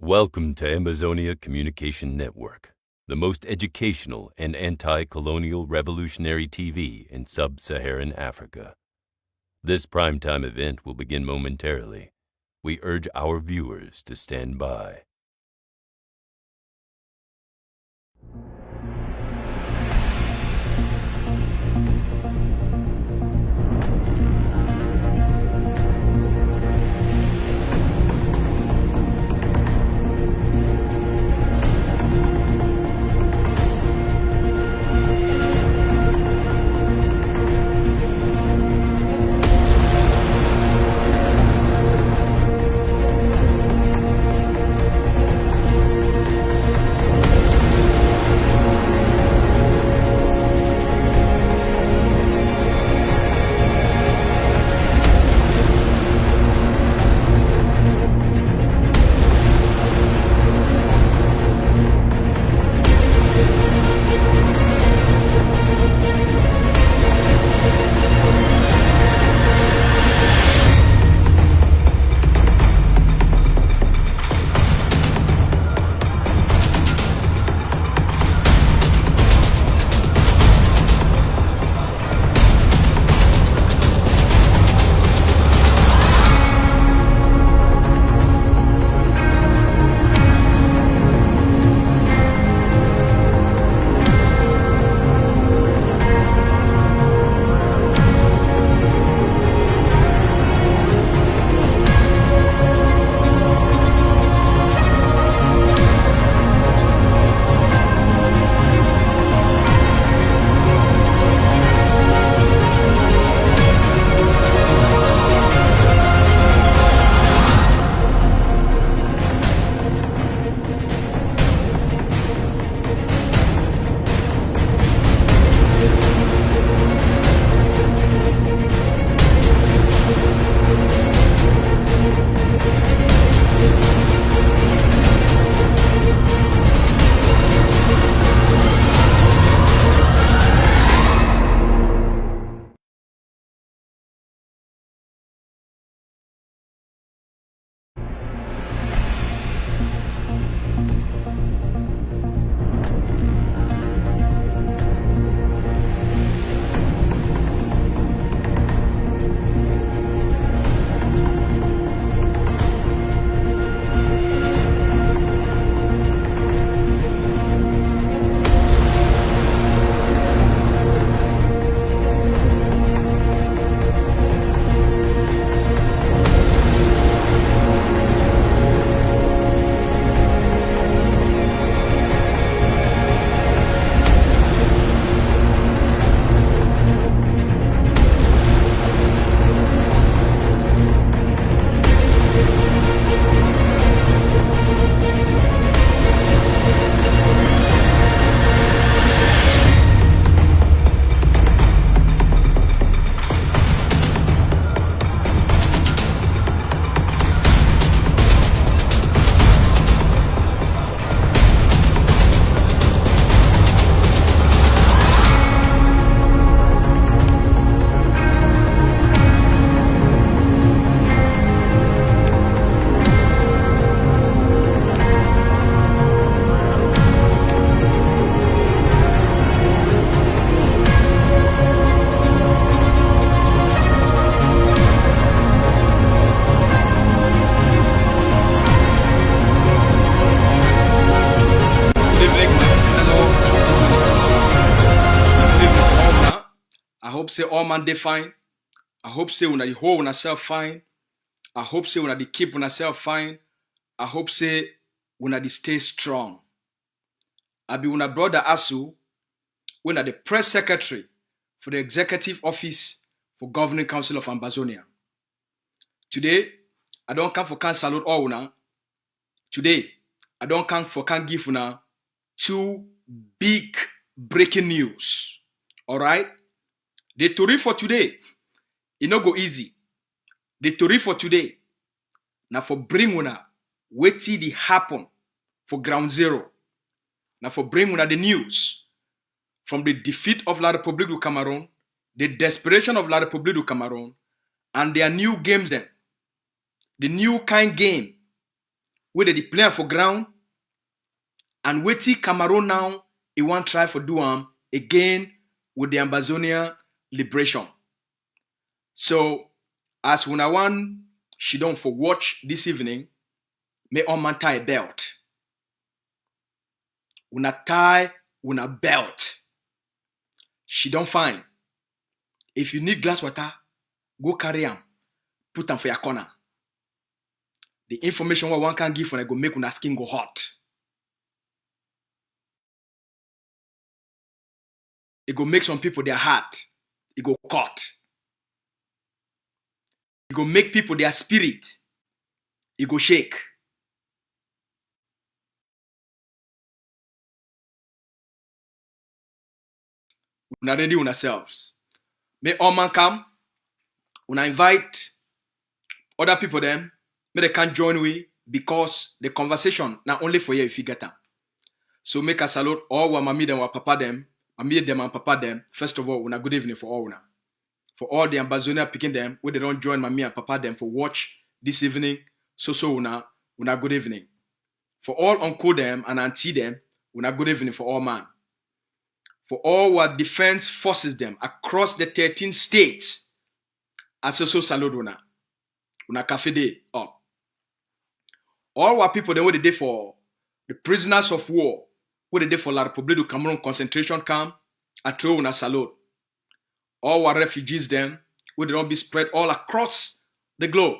Welcome to Amazonia Communication Network, the most educational and anti-colonial revolutionary TV in sub-Saharan Africa. This primetime event will begin momentarily. We urge our viewers to stand by. I hope say all man dey fine. I hope say una dey hold una self fine. I hope say una dey keep una self fine. I hope say una dey stay strong. I be una brother Asu, when I the press secretary for the executive office for Governing Council of Amazonia. Today, I don't come for can salute all una. Today, I don't come for can give una two big breaking news. All right? The story for today, it no go easy. The story for today, now for bring una wetin dey happen for ground zero. Now for bring una the news from the defeat of La République du Cameroon, the desperation of La République du Cameroon, and their new games then. The new kind game where they plan for ground, and wetin Cameroon now, he want try for do again with the Ambazonia liberation. So, as una want she don't for watch this evening, may on man tie a belt. Una tie una belt. She don't find. If you need glass water, go carry them. Put them for your corner. The information what one can give when I go make una skin go hot. It go make some people their heart. It go cut. It go make people their spirit. It go shake. Una ready on ourselves. May all man come. Una invite other people them. May they can join we because the conversation not only for you if you get them. So make a salute all our mommy them or papa them. Mommy them and papa them. First of all, una good evening for all una. For all the Ambazonia picking them, where they don't join mommy and papa them for watch this evening. So una good evening. For all uncle them and auntie them, una good evening for all man. For all our defense forces them across the 13 states. And so salute una cafe day up. All our people then what they did for the prisoners of war, what they did for La République du Cameroun concentration camp, I throw una salute. All our refugees then, where they don't be spread all across the globe.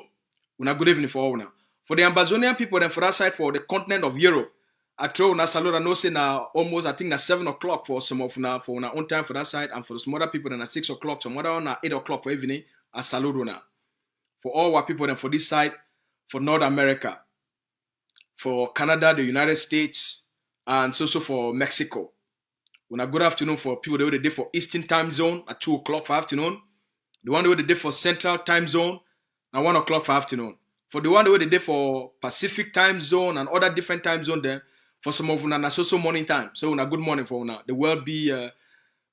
Una good evening for all una. For the Ambazonian people then for that side for the continent of Europe, I throw una salute. I know say now almost I think na 7 o'clock for some of una for una own time for that side, and for some other people then at 6 o'clock, some other on 8 o'clock for evening. I salute una. For all our people then for this side, for North America, for Canada, the United States, and so for Mexico. Una good afternoon for people that they for Eastern time zone at 2 o'clock for afternoon. The one that they did for Central time zone at 1 o'clock for afternoon. For the one that they did for Pacific time zone and other different time zone there, for some of una so morning time. So una good morning for una. The world be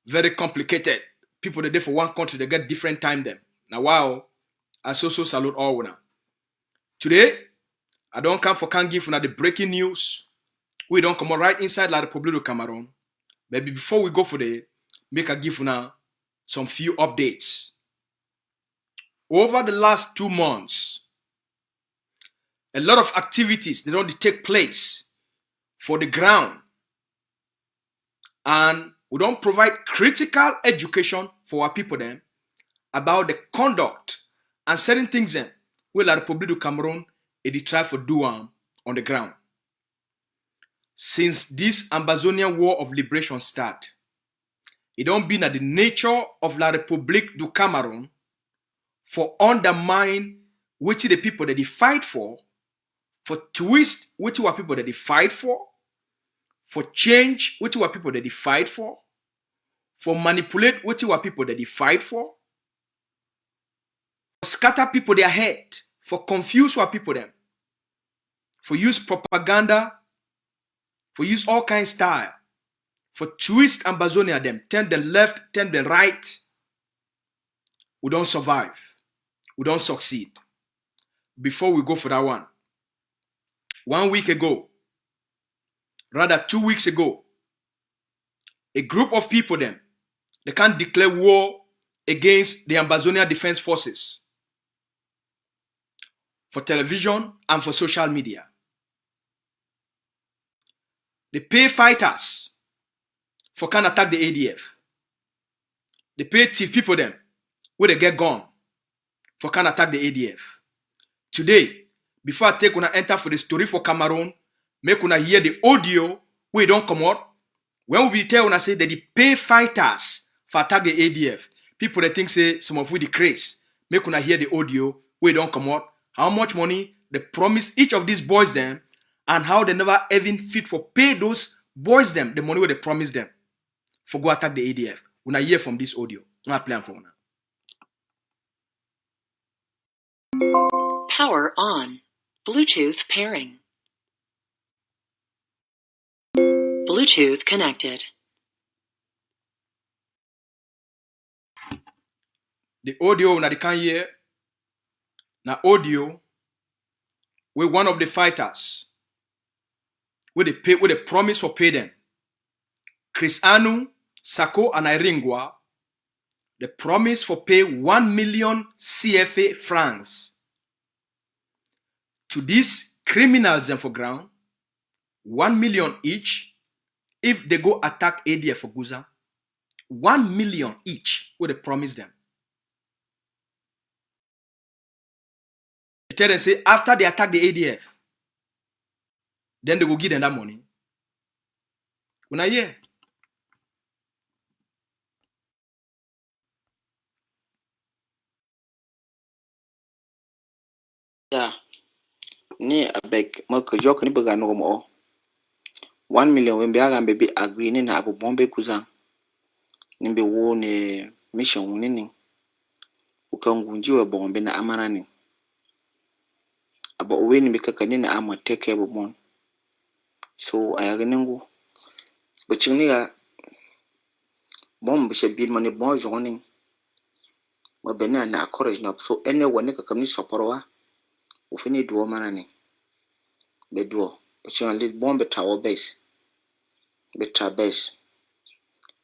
very complicated. People that did for one country, they get different time them. Now wow, I so salute all una. Today, I don't come for can give una the breaking news. We don't come right inside La République du Cameroun. But before we go for the, make a give una some few updates. Over the last 2 months, a lot of activities they don't take place for the ground, and we don't provide critical education for our people then about the conduct and certain things then where La République du Cameroun they try for do on the ground. Since this Ambazonian War of Liberation start, it don't be that the nature of La République du Cameroun for undermine which the people that they fight for twist which are people that they fight for change which are people that they fight for manipulate which are people that they fight for scatter people their head, for confuse our people them, for use propaganda, for use all kind style, for twist Ambazonia them, turn them left, turn them right. We don't survive. We don't succeed. Before we go for that one, 1 week ago, rather 2 weeks ago, a group of people then, they can't declare war against the Ambazonia Defense Forces for television and for social media. They pay fighters for can attack the ADF. They pay thief people them where they get gone for can attack the ADF. Today, before I take una enter for the story for Cameroon, make una hear the audio where don't come out. When we tell una say that they pay fighters for attack the ADF, people that think say some of we the craze. Make una hear the audio where don't come out. How much money they promise each of these boys them, and how they never even fit for pay those boys them the money where they promise them for go attack the ADF. Una hear from this audio. Una play am for una. Power on. Bluetooth pairing. Bluetooth connected. The audio una can hear. Now audio where one of the fighters with the promise for pay them. Chris Anu, Sako, and Iringwa, the promise for pay 1 million CFA francs to these criminals and for ground, 1 million each, if they go attack ADF for Guza, 1 million each, what they promise them. They tell them, say, after they attack the ADF, then they go give them that money. When I hear, Yeah, ni abeg mo ko jok ni buga no mo 1 million when biaga be agree ni na abu bombe kuza ni be wo ne mission ni ni ukangunji we bombe na amara ni aba owe ni be kaka ni na ama take care bon so ayaga ningu but chini ga bombe she bil mani bon joni mo be na courage na so ene woni kaka ni soporowa o fini duo mana ni be duo but you let bombe tower base better base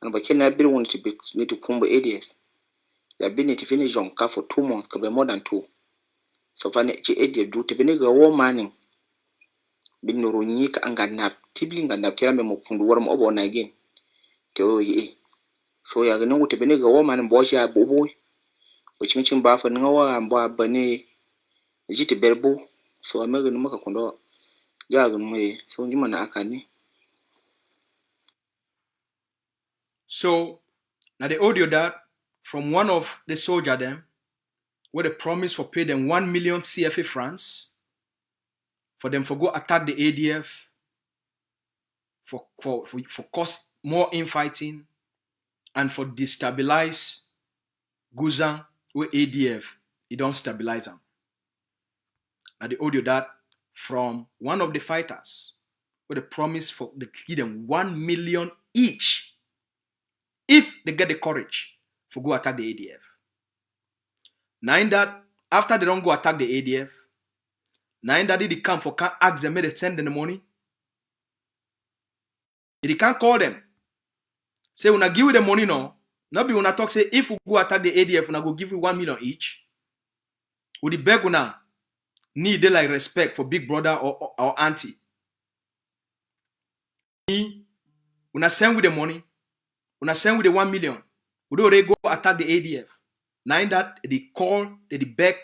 and but can I be want to be need to combo ADF ya been to finish on car for 2 months could be more than 2 so far ADF do to be nigga war manning bin no ronyika anga nap tibling and kira me mo kundu war mo obo na again ke o yi so ya gnu to be nigga war man bo sha bobo o chinchin ba fa ngawa ambo abane jiti berbo so amega no maka kundo ya gnu me so njuma na akani. so now the audio that from one of the soldier them, where they promise for pay them 1 million CFA francs for them for go attack the ADF for cause more infighting and for destabilize Guzan where ADF it don't stabilize them. Now the audio that from one of the fighters where they promise for they give them 1 million each if they get the courage for go attack the ADF. Now in that, after they don't go attack the ADF, now in that they come for can't ask them, they send them the money. They can't call them. Say, when I give you the money now, not be when I talk, say, if we go attack the ADF, when I go give you 1 million each, would the beg una need they like respect for big brother or auntie? When I send with the money, when I send with the 1 million, we don't go attack the ADF. Now in that, they call, they beg,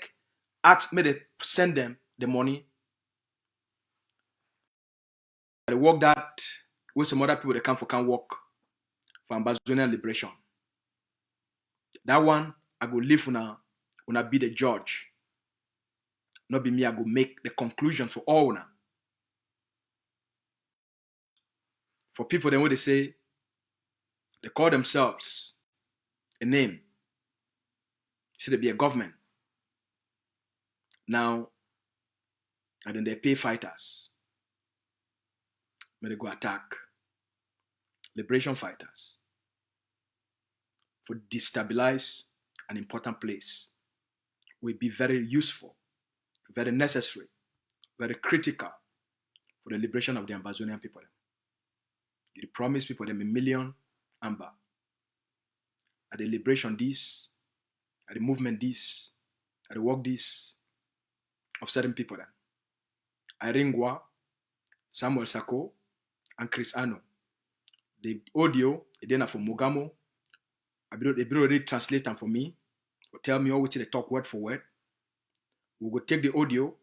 ask me to send them the money. The work that with some other people, they come for can work for Ambazonian liberation. That one, I go live when I be the judge. Not be me, I go make the conclusion for all now. For people, then what they say, they call themselves a name. Should they be a government? Now, and then they pay fighters. When they go attack liberation fighters for destabilize an important place will be very useful, very necessary, very critical for the liberation of the Ambazonian people. You promise people them 1 million amber. At the liberation this, at the movement this, at the work this of certain people then. Iringwa, Samuel Sako, and Chris Anu. The audio, then from Mogamo, they already translate them for me, or tell me all which they talk word for word. We will take the audio,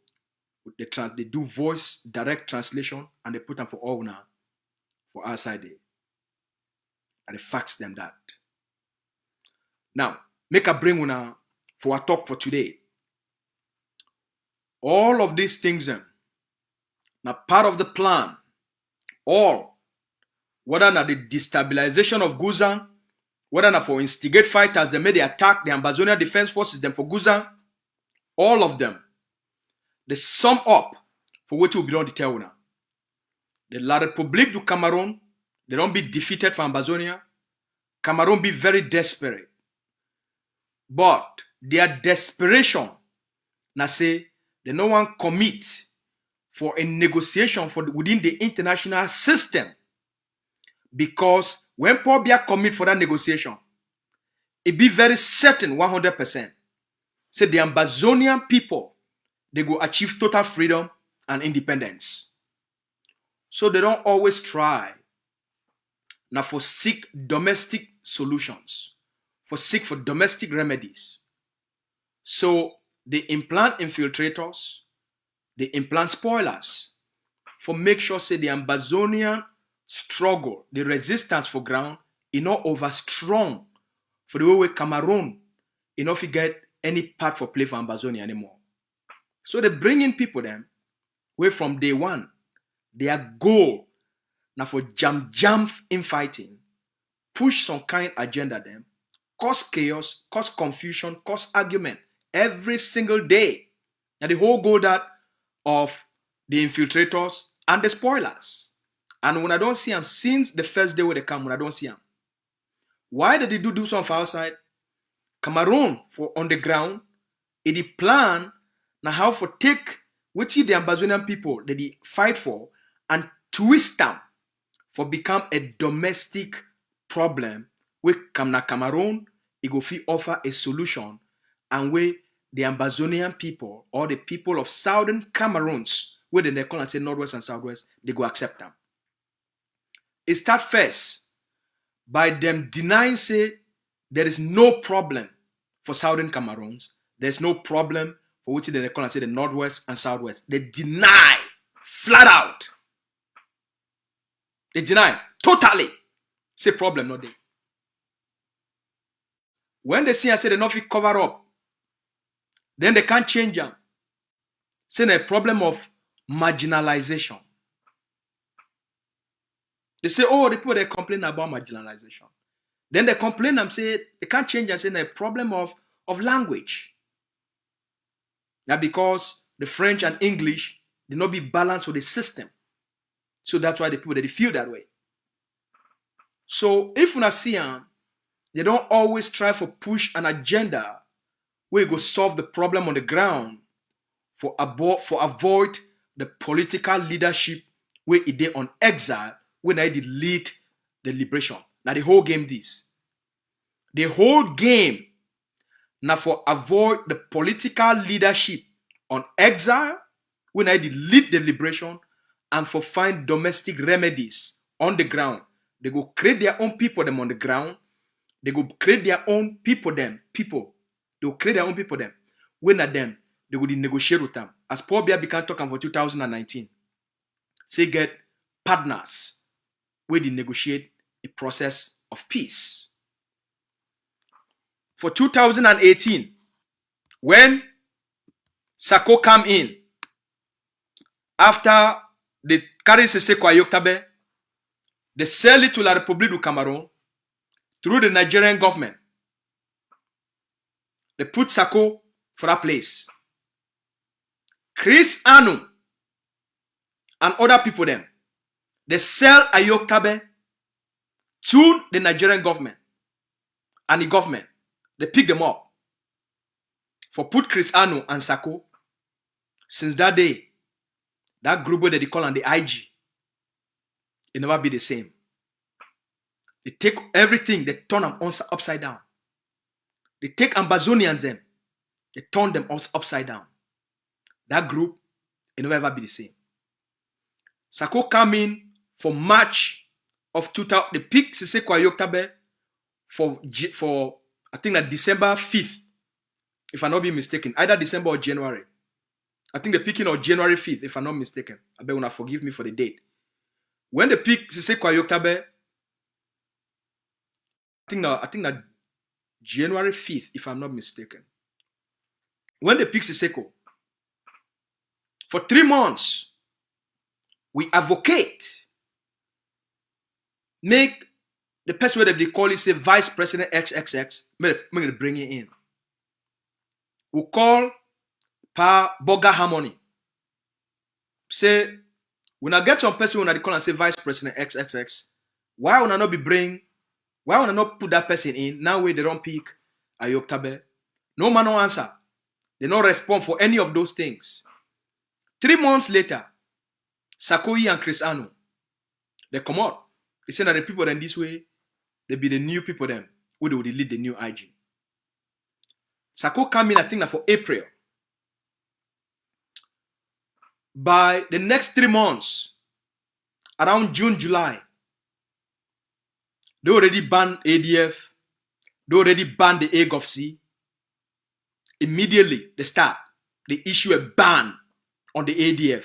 they do voice direct translation, and they put them for all now, for our side there. And they fax them that. Now, make a bring una for our talk for today. All of these things then, now part of the plan, all, whether not the destabilization of Guzan, whether not for instigate fighters, they made the attack, the Ambazonian Defense Forces, them for Guzan, all of them, they sum up for what will be on the tell now. The La République du Cameroun, they don't be defeated for Ambazonia. Cameroon be very desperate. But their desperation, now say, they no one commit for a negotiation within the international system. Because when Paul Biya commit for that negotiation, it be very certain 100%. Say the Ambazonian people, they go achieve total freedom and independence. So they don't always try now for seek domestic solutions, for seek for domestic remedies. So they implant infiltrators, they implant spoilers, for make sure say the Ambazonian struggle, the resistance for ground, is not over strong for the way Cameroon, if you get any part for play for Ambazonia anymore. So they bring in people them, where from day one, their goal now for jam infighting, push some kind agenda them, cause chaos, cause confusion, cause argument every single day. And the whole goal that of the infiltrators and the spoilers. And when I don't see them since the first day when they come, when I don't see them. Why did they do something for outside? Cameroon for on the ground, it plan now how for take what the Ambazonian people that they fight for and twist them for become a domestic problem where Cameroon it go fit offer a solution and where the Ambazonian people or the people of southern Cameroun'S, where they call and say northwest and southwest, they go accept them. It start first by them denying say there is no problem for southern Cameroun'S. There's no problem for which they call and say the northwest and southwest. They deny flat out. They deny totally. Say problem not there. When they see and say they not fit cover up, then they can't change them. Say a problem of marginalization. They say, oh, the people they complain about marginalization. Then they complain and say they can't change and say a problem of language. Now because the French and English did not be balanced with the system. So that's why the people they feel that way. So if we see them, they don't always try to push an agenda where you go solve the problem on the ground for avoid the political leadership where it they on exile when I did lead the liberation. Now the whole game this. The whole game now for avoid the political leadership on exile when I did lead the liberation and for find domestic remedies on the ground. They go create their own people them on the ground. They go create their own people them. They will create their own people them. When at them, they will negotiate with them. As Paul Biya began talking for 2019, say get partners where they negotiate a process of peace. For 2018, when Sako come in, after they carry Seseko Ayoktabe, they sell it to La République du Cameroun through the Nigerian government. They put Sako for that place. Chris Anu and other people them, they sell Ayoktabe to the Nigerian government and the government. They pick them up for put Chris Anu and Sako. Since that day, that group that they call on the IG, it never be the same. They take everything, they turn them upside down. They take Ambazonians them, they turn them upside down. That group, it never ever be the same. Sako come in for March of 2000. They pick Seseko Ayoktabe for I think that December 5th, if I'm not being mistaken, either December or January. I think the picking of January 5th, if I'm not mistaken. I beg you forgive me for the date. When they pick Seseko Ayoktabe, I think that January 5th, if I'm not mistaken. When they pick Seseko, for 3 months, we advocate, make the person that they call it say Vice President XXX, make it bring it in. We call Pa Boga Harmony. Say, when I get some person when I call and say Vice President XXX, why would I not put that person in? Now way they don't pick Ayoktabe. No man no answer. They don't respond for any of those things. 3 months later, Sakoyi and Chris Anu, they come out. They say that the people then this way, they be the new people then, who they would lead the new IG. Sako come in, I think, for April. By the next 3 months, around June, July, they already banned ADF. They already banned the AGOFC. Immediately, they issue a ban on the ADF.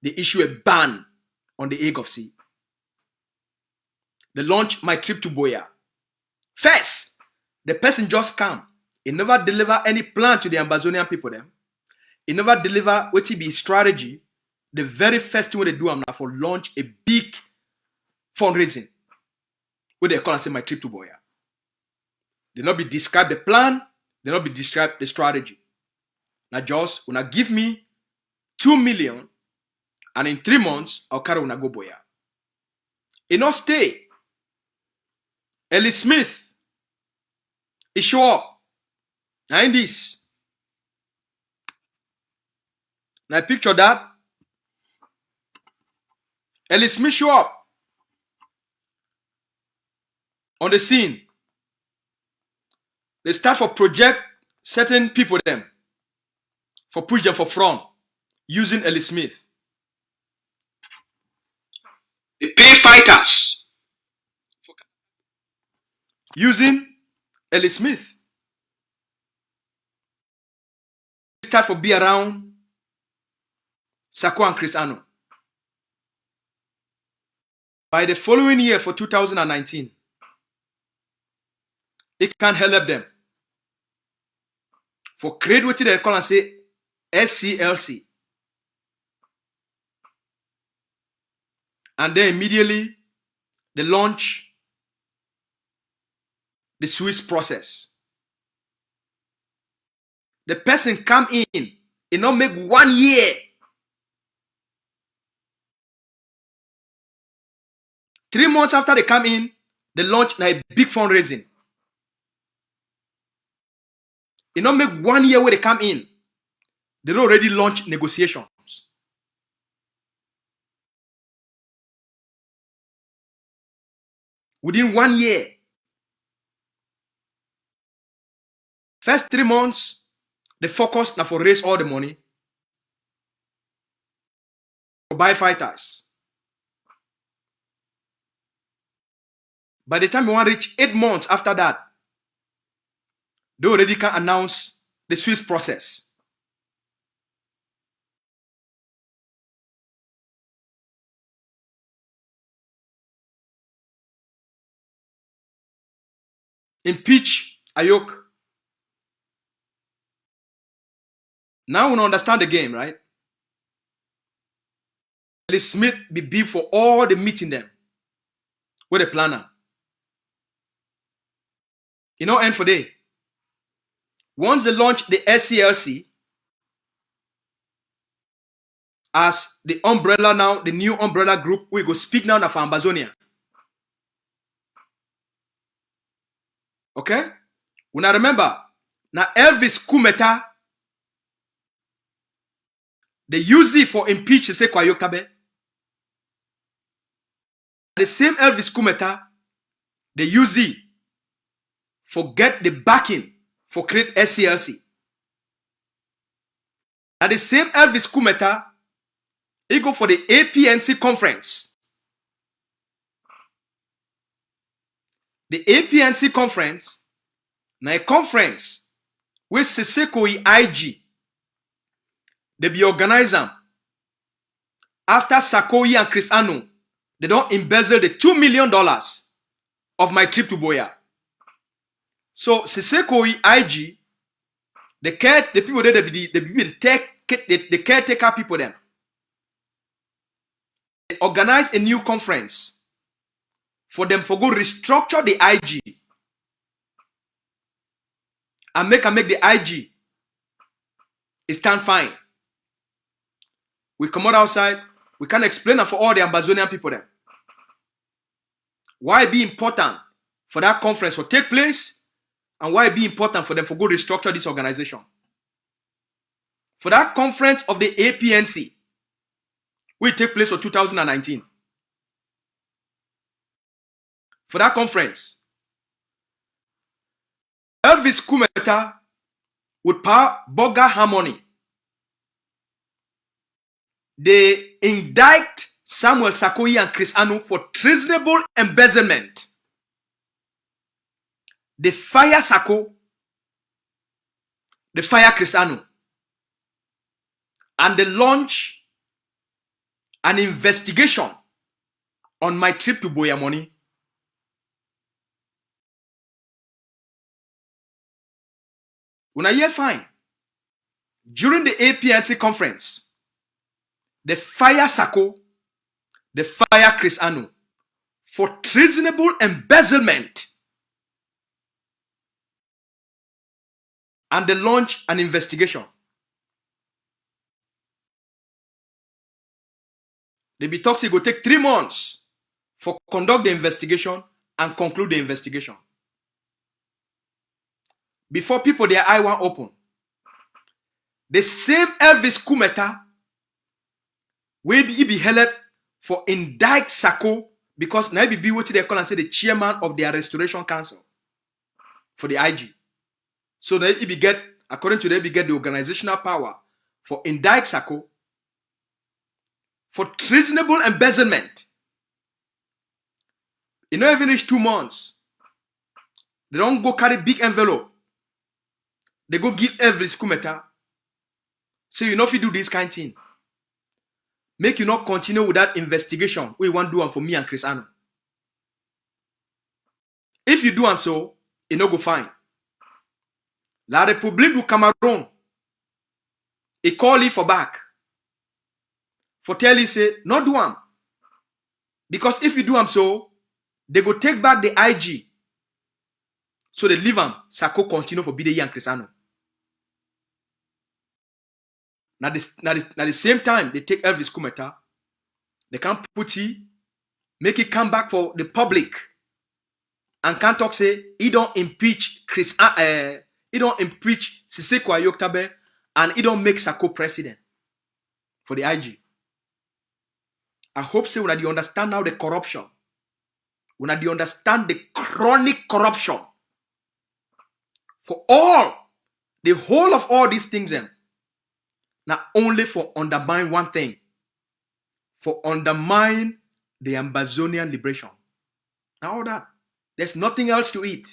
They issue a ban on the AGOFC. They launch My Trip to Boya. First, the person just come. He never deliver any plan to the Ambazonian people them. He never deliver what be strategy. The very first thing what they do now for launch a big fundraising. What they call and say My Trip to Boya. They not be describe the plan. They not be describe the strategy. Now just when I give me 2 million, and in 3 months I'll carry when I go Boya. He not stay. Ellie Smith, he show up. Now in this. Now picture that. Ellie Smith show up on the scene. They start for project certain people them. For push them for front. Using Ellie Smith. They pay fighters. Using Ellie Smith. Start for be around Sako and Chris Anu. By the following year for 2019, it can help them. For create what they call and say SCLC. And then immediately they launch the Swiss process. The person come in, it not make 1 year. 3 months after they come in, they launch a big fundraising. It not make 1 year where they come in. They already launch negotiations. Within 1 year. First 3 months, they focus now for raise all the money. For buy fighters. By the time we want to reach 8 months after that, they already can announce the Swiss process. Impeach Ayok. Now we understand the game, right? Ellie Smith be big for all the meeting them with the planner. You know, end for day. Once they launch the SCLC as the umbrella now, the new umbrella group, we go speak now for Ambazonia. Okay? When I remember, now Elvis Kumeta, they use it for impeach Seko Ayokabe. The same Elvis Kumeta, they use it for get the backing for create SCLC. And the same Elvis Kumeta, he go for the APNC conference. The APNC conference, na a conference where Seseko IG, they be organize them. After Sakoyi and Chris Anu, they don't embezzle the $2 million of My Trip to Boya. So Seseko IG, the people there, the caretaker people them. They organize a new conference for them for go restructure the IG and make the IG stand fine. We come out outside, we can explain that for all the Ambazonian people there. Why it be important for that conference to take place and why it be important for them for go restructure this organization. For that conference of the APNC, will take place for 2019. For that conference, Elvis Kumeta with Power Burger Harmony, they indict Samuel Sarkozy and Chris Anu for treasonable embezzlement. They fire Sarko, they fire Chris Anu, and they launch an investigation on my trip to Boyamoni. When I hear fine, during the APNC conference, they fire Sarko, they fire Chris Anu for treasonable embezzlement, and they launch an investigation. They be talking, it will take 3 months for conduct the investigation and conclude the investigation. Before people their eye were open, the same Elvis Kumeta will be held for indict Sarko because now be what they call and say the chairman of their restoration council for the IG. So they be get, according to them, be get the organizational power for indict Sarko for treasonable embezzlement. It not even reach 2 months. They don't go carry big envelope. They go give Elvis Kumeta. Say you know if you do this kind of thing, make you not continue with that investigation. We want to do one for me and Chris Anu. If you do them so, it no go fine. La République du Cameroun, he call it for back. For tell you say, not do them. Because if you do them so, they go take back the IG. So they leave them. Sarko continue for BDE and Chris Anu. Now the same time, they take Elvis Kumeta. They can't put it, make it come back for the public. And can't talk say, he don't impeach he don't impeach Siseko Ayoktabe, and he don't make Sarko president for the IG. I hope say when you understand now the corruption, when you understand the chronic corruption for all, the whole of all these things, not only for undermine one thing, for undermine the Amazonian liberation. Now all that, there's nothing else to it.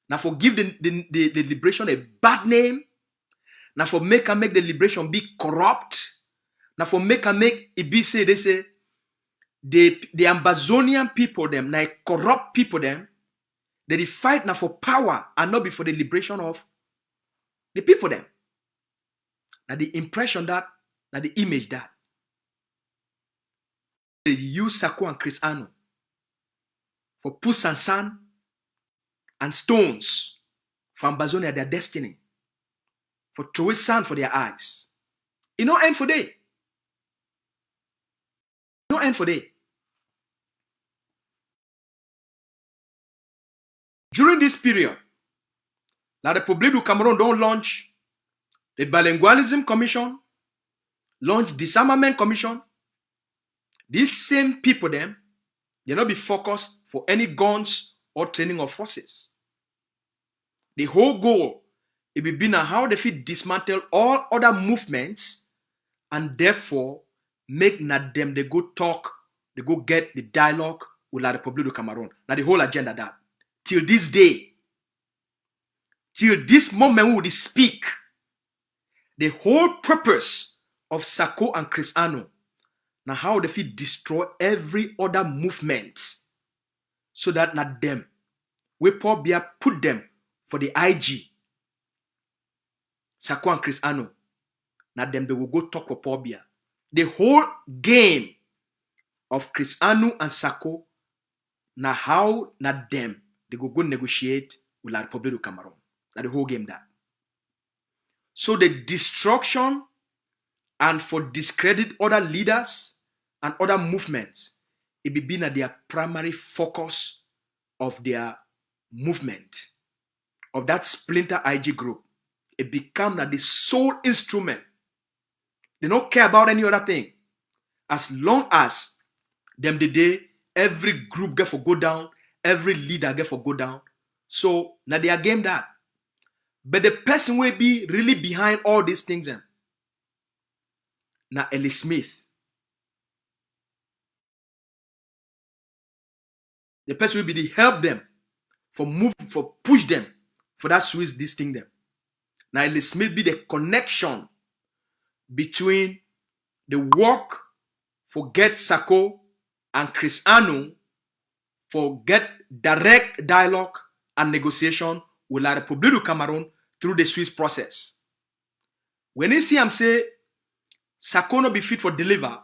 Now for give the liberation a bad name. Now for make the liberation be corrupt. Now for make it be say, they say, the Amazonian people them, now corrupt people them, they fight now for power and not be for the liberation of the people them. Now the impression that, now the image that. They use Sarko and Chris Anu for puss and sand and stones for Amazonia, their destiny. For throw sand for their eyes. It no end for day. No end for day. During this period, La République du Cameroun don't launch the Bilingualism Commission, launch Disarmament Commission. These same people, them, they not be focused for any guns or training of forces. The whole goal, it will be now how they fit dismantle all other movements and therefore make not them they go talk, they go get the dialogue with La République du Cameroun. Now the whole agenda that. Till this day, till this moment we speak, the whole purpose of Sarko and Chris Anu, now how they fit destroy every other movement so that not them, we probably put them for the IG. Sarko and Chris Anu, not them they will go talk for Pobia. The whole game of Chris Anu and Sarko, now how not them they go negotiate with La République du Cameroun. Now the whole game that. So the destruction and for discredit other leaders and other movements, it be been at their primary focus of their movement, of that splinter IG group. It become that the sole instrument They don't care about any other thing. As long as them the day, every group get for go down, every leader get for go down. So now they are game that. But the person will be really behind all these things. Now Ellie Smith. The person will be the help them for move, for push them, for that Swiss this thing them. Now Ellie Smith be the connection between the work for get Sako and Chris Anu for get direct dialogue and negotiation with La République du Cameroun through the Swiss process. When you see him say Sako no be fit for deliver,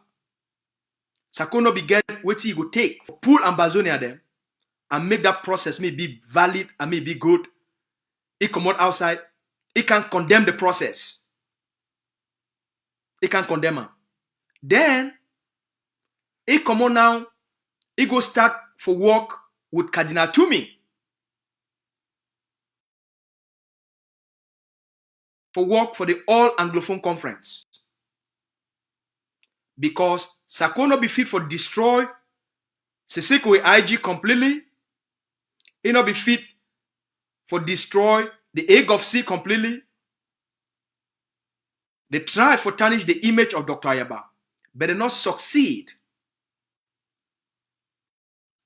Sako no be get what he go take for pull Ambazonia them and make that process may be valid and may be good. He come out outside, he can condemn the process. He can condemn him. Then he come on now, he go start for work with Cardinal Toomey. For work for the All Anglophone Conference. Because Sako no be fit for destroy Sisiko IG completely. He no be fit for destroy the AGOFC completely. They try for tarnish the image of Dr. Ayaba, but they not succeed.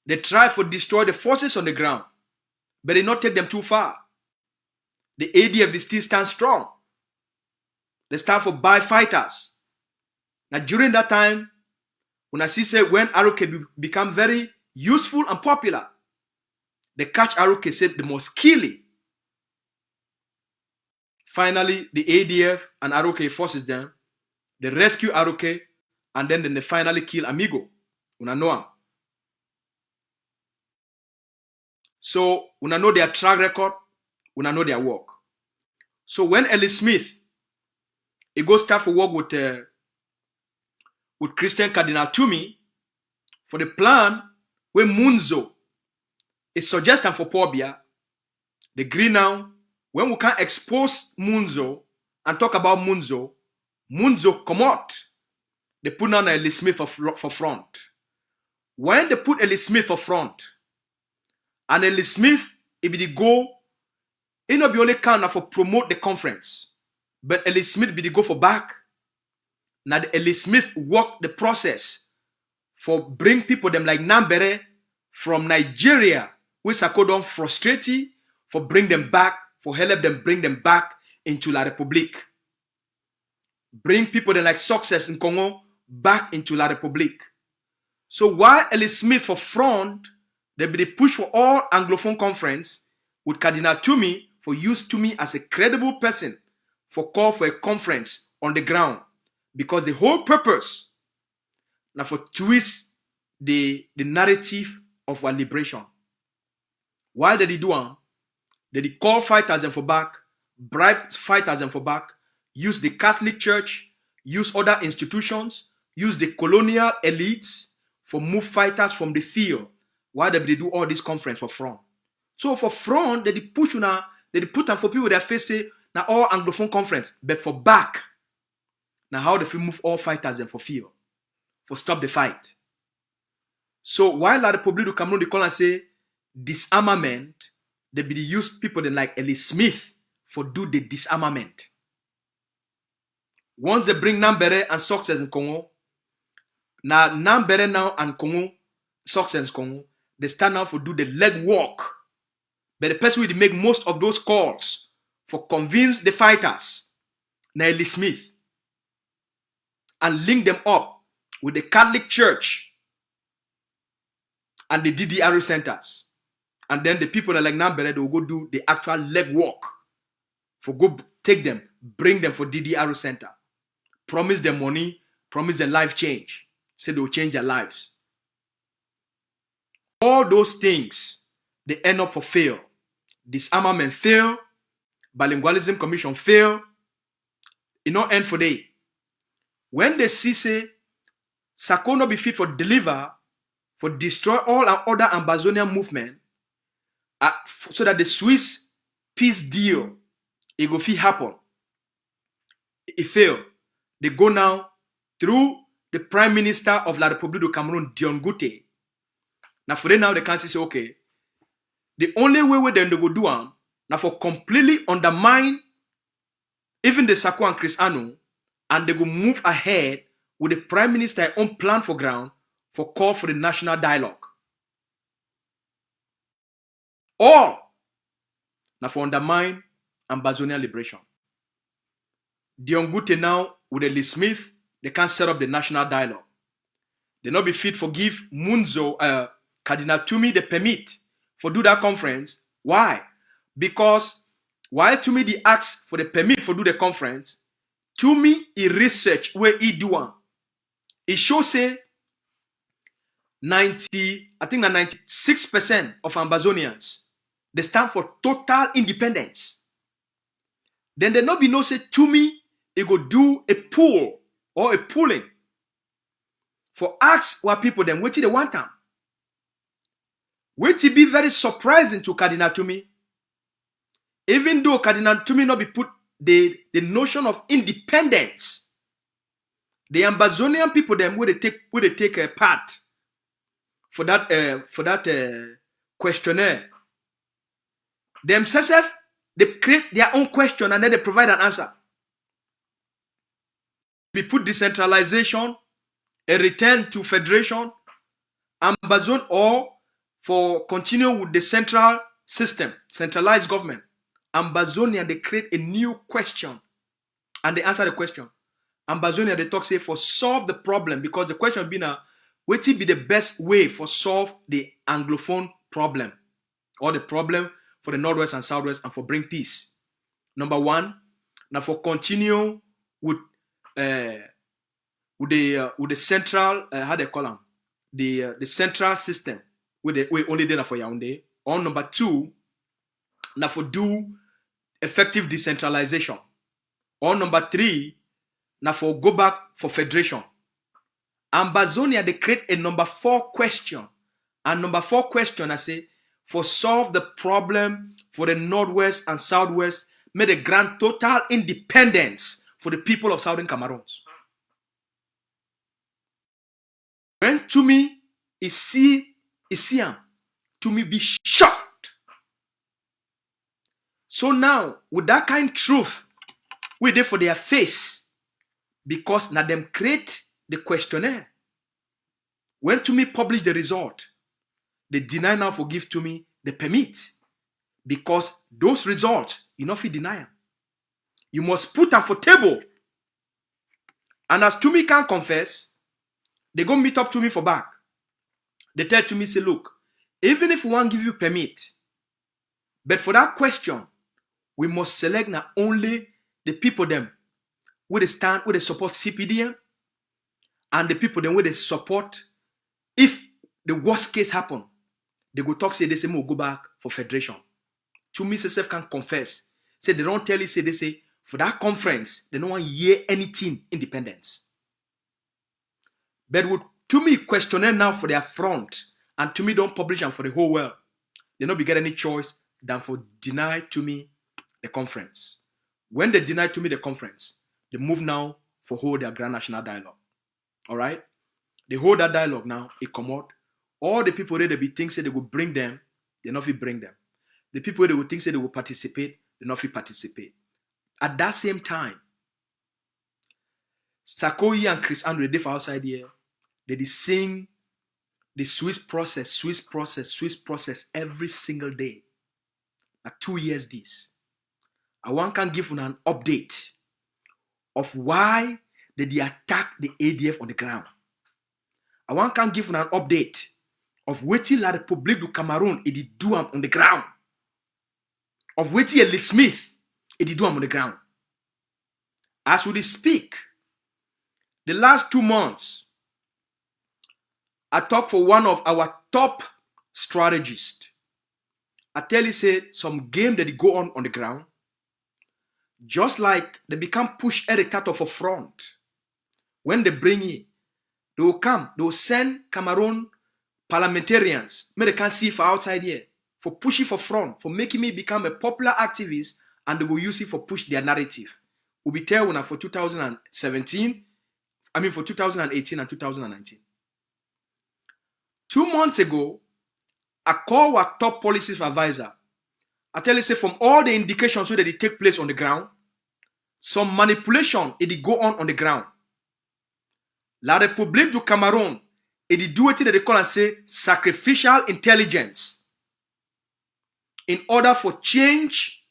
They try for destroy the forces on the ground, but they not take them too far. The ADF still stand strong. They start for buy fighters. Now during that time, when I see when Aruke become very useful and popular, they catch Aruke said the most killing. Finally, the ADF and Aruke forces them. They rescue Aruke, and then they finally kill Amigo. Una know him. So, una know their track record, una know their work. So when Ellie Smith, he goes start for work with Christian Cardinal Toomey for the plan where Munzo is suggesting for Pobia, the green now. When we can expose Munzo and talk about Munzo come out. They put on Ellie Smith for front. When they put Ellie Smith for front, and Ellie Smith, it be the go, it not be only count for promote the conference, but Ellie Smith be the go for back. Now the Ellie Smith work the process for bring people them like Nambere from Nigeria, which Sako don't frustrate, for bring them back, for help them bring them back into La République. Bring people that like Success in Congo back into La République. So while Ellie Smith for front, they be the push for all Anglophone conference with Cardinal Toomey for use Toomey as a credible person for call for a conference on the ground. Because the whole purpose now for twist the narrative of our liberation. Why did he do it? They call fighters and for back, bribe fighters and for back, use the Catholic Church, use other institutions, use the colonial elites for move fighters from the field. Why did they do all this conference for front? So for front, they push now, they put them for people that face say now all Anglophone conference, but for back. Now how they move all fighters and for field, for stop the fight. So while La République du Cameroun they call and say disarmament, they be the used people that like Ellie Smith for do the disarmament. Once they bring Nambere and Success in Congo, now Nambere now and Congo, Success in Congo, they stand out for do the leg work. But the person will make most of those calls for convince the fighters, now Ellie Smith, and link them up with the Catholic Church and the DDR centers. And then the people that like Nambere, they will go do the actual leg work. For go take them, bring them for DDR center. Promise them money, promise their life change. Say they will change their lives. All those things, they end up for fail. Disarmament fail. Bilingualism Commission fail. It not end for day. When they see say, Sako no be fit for deliver, for destroy all our other Ambazonian movement, so that the Swiss peace deal, it go fit happen. It fail. they go now through the Prime Minister of La République du Cameroun, Dion Goutte. Now for them now they can say, okay, the only way they go do now for completely undermine even the Sako and Chris Anu, and they go move ahead with the Prime Minister own plan for ground for call for the national dialogue. All now for undermine Ambazonian liberation. Dion Goutte now with Lee Smith, they can't set up the national dialogue. They not be fit for give Munzo, Cardinal Tumi the permit for do that conference. Why? Because while Tumi the ask for the permit for do the conference, Tumi he research where he do one. It shows say 96% of Ambazonians they stand for total independence. Then they not be no say Tumi he go do a poll or a polling for ask what people them what they want them. Which be very surprising to Cardinal Tumi. Even though Cardinal Tumi not be put the notion of independence, the Ambazonian people them where they take a part for that questionnaire. Themselves they create their own question and then they provide an answer. We put decentralization, a return to federation, Ambazon, or for continuing with the central system, centralized government. Ambazonia, they create a new question and they answer the question. Ambazonia, they talk say for solve the problem because the question be now, what will be the best way for solve the Anglophone problem or the problem for the Northwest and Southwest and for bring peace. Number one, now for continue with the central how they call them the central system we only did for Yaoundé. Or number two, now for do effective decentralization. Or number three, now for go back for federation. Ambazonia they create a number 4 question, and number 4 question I say for solve the problem for the Northwest and Southwest, made a grand total independence for the people of Southern Cameroun's. When Tumi is see him, Tumi be shocked. So now, with that kind of truth, we did for their face, because now them create the questionnaire. When Tumi publish the result, they deny now for give Tumi the permit, because those results, you not fit deny them. You must put them for table. And as Tumi can't confess, they go meet up Tumi for back. They tell Tumi, say, look, even if we want to give you permit, but for that question, we must select not only the people them where they stand, where they support CPDM, and the people them where they support, if the worst case happen, they go talk, say, they say, we'll go back for federation. Tumi self can confess. Say, they don't tell you, say, they say, for that conference, they don't want to hear anything independence. But with Tumi questionnaire now for their front, and Tumi don't publish them for the whole world, they not be get any choice than for deny Tumi the conference. When they deny Tumi the conference, they move now for hold their grand national dialogue. All right? They hold that dialogue now, it come out. All the people they be think say they will bring them, they not fit bring them. The people they will think say they will participate, they not fit participate. At that same time, Sakoyi and Chris Andrew, they for outside here, they sing the Swiss process every single day. At 2 years this. I want can give you an update of why they attack the ADF on the ground. I want can give you an update of waiting La République du Cameroun it did do on the ground. Of waiting Lee Smith it did do on the ground. As we speak, the last 2 months, I talked for one of our top strategists. I tell you, say, some game that they go on the ground, just like they become push Eric Tato for front. When they bring in, they will come, they will send Cameroon parliamentarians, may they can't see for outside here, for pushing for front, for making me become a popular activist, and they will use it for push their narrative. will be there for 2017, for 2018 and 2019. 2 months ago, I called our top policy advisor. I tell you, say, from all the indications where they take place on the ground, some manipulation it go on the ground. La République du Cameroun, it do it that they call and say sacrificial intelligence in order for change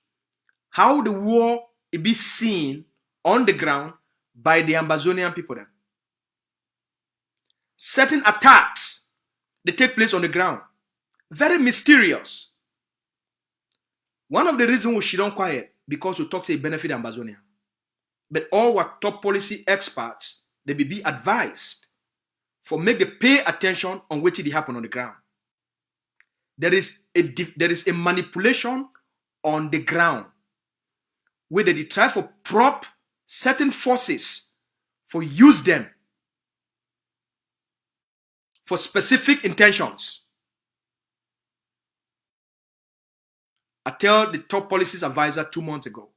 how the war it be seen on the ground by the Amazonian people. Then. Certain attacks they take place on the ground. Very mysterious. One of the reasons we should don't quiet because we talk say benefit Amazonia. But all our top policy experts, they be advised for make the pay attention on what it happen on the ground. There is a manipulation on the ground where they try for prop certain forces for use them for specific intentions. I tell the top policies advisor 2 months ago.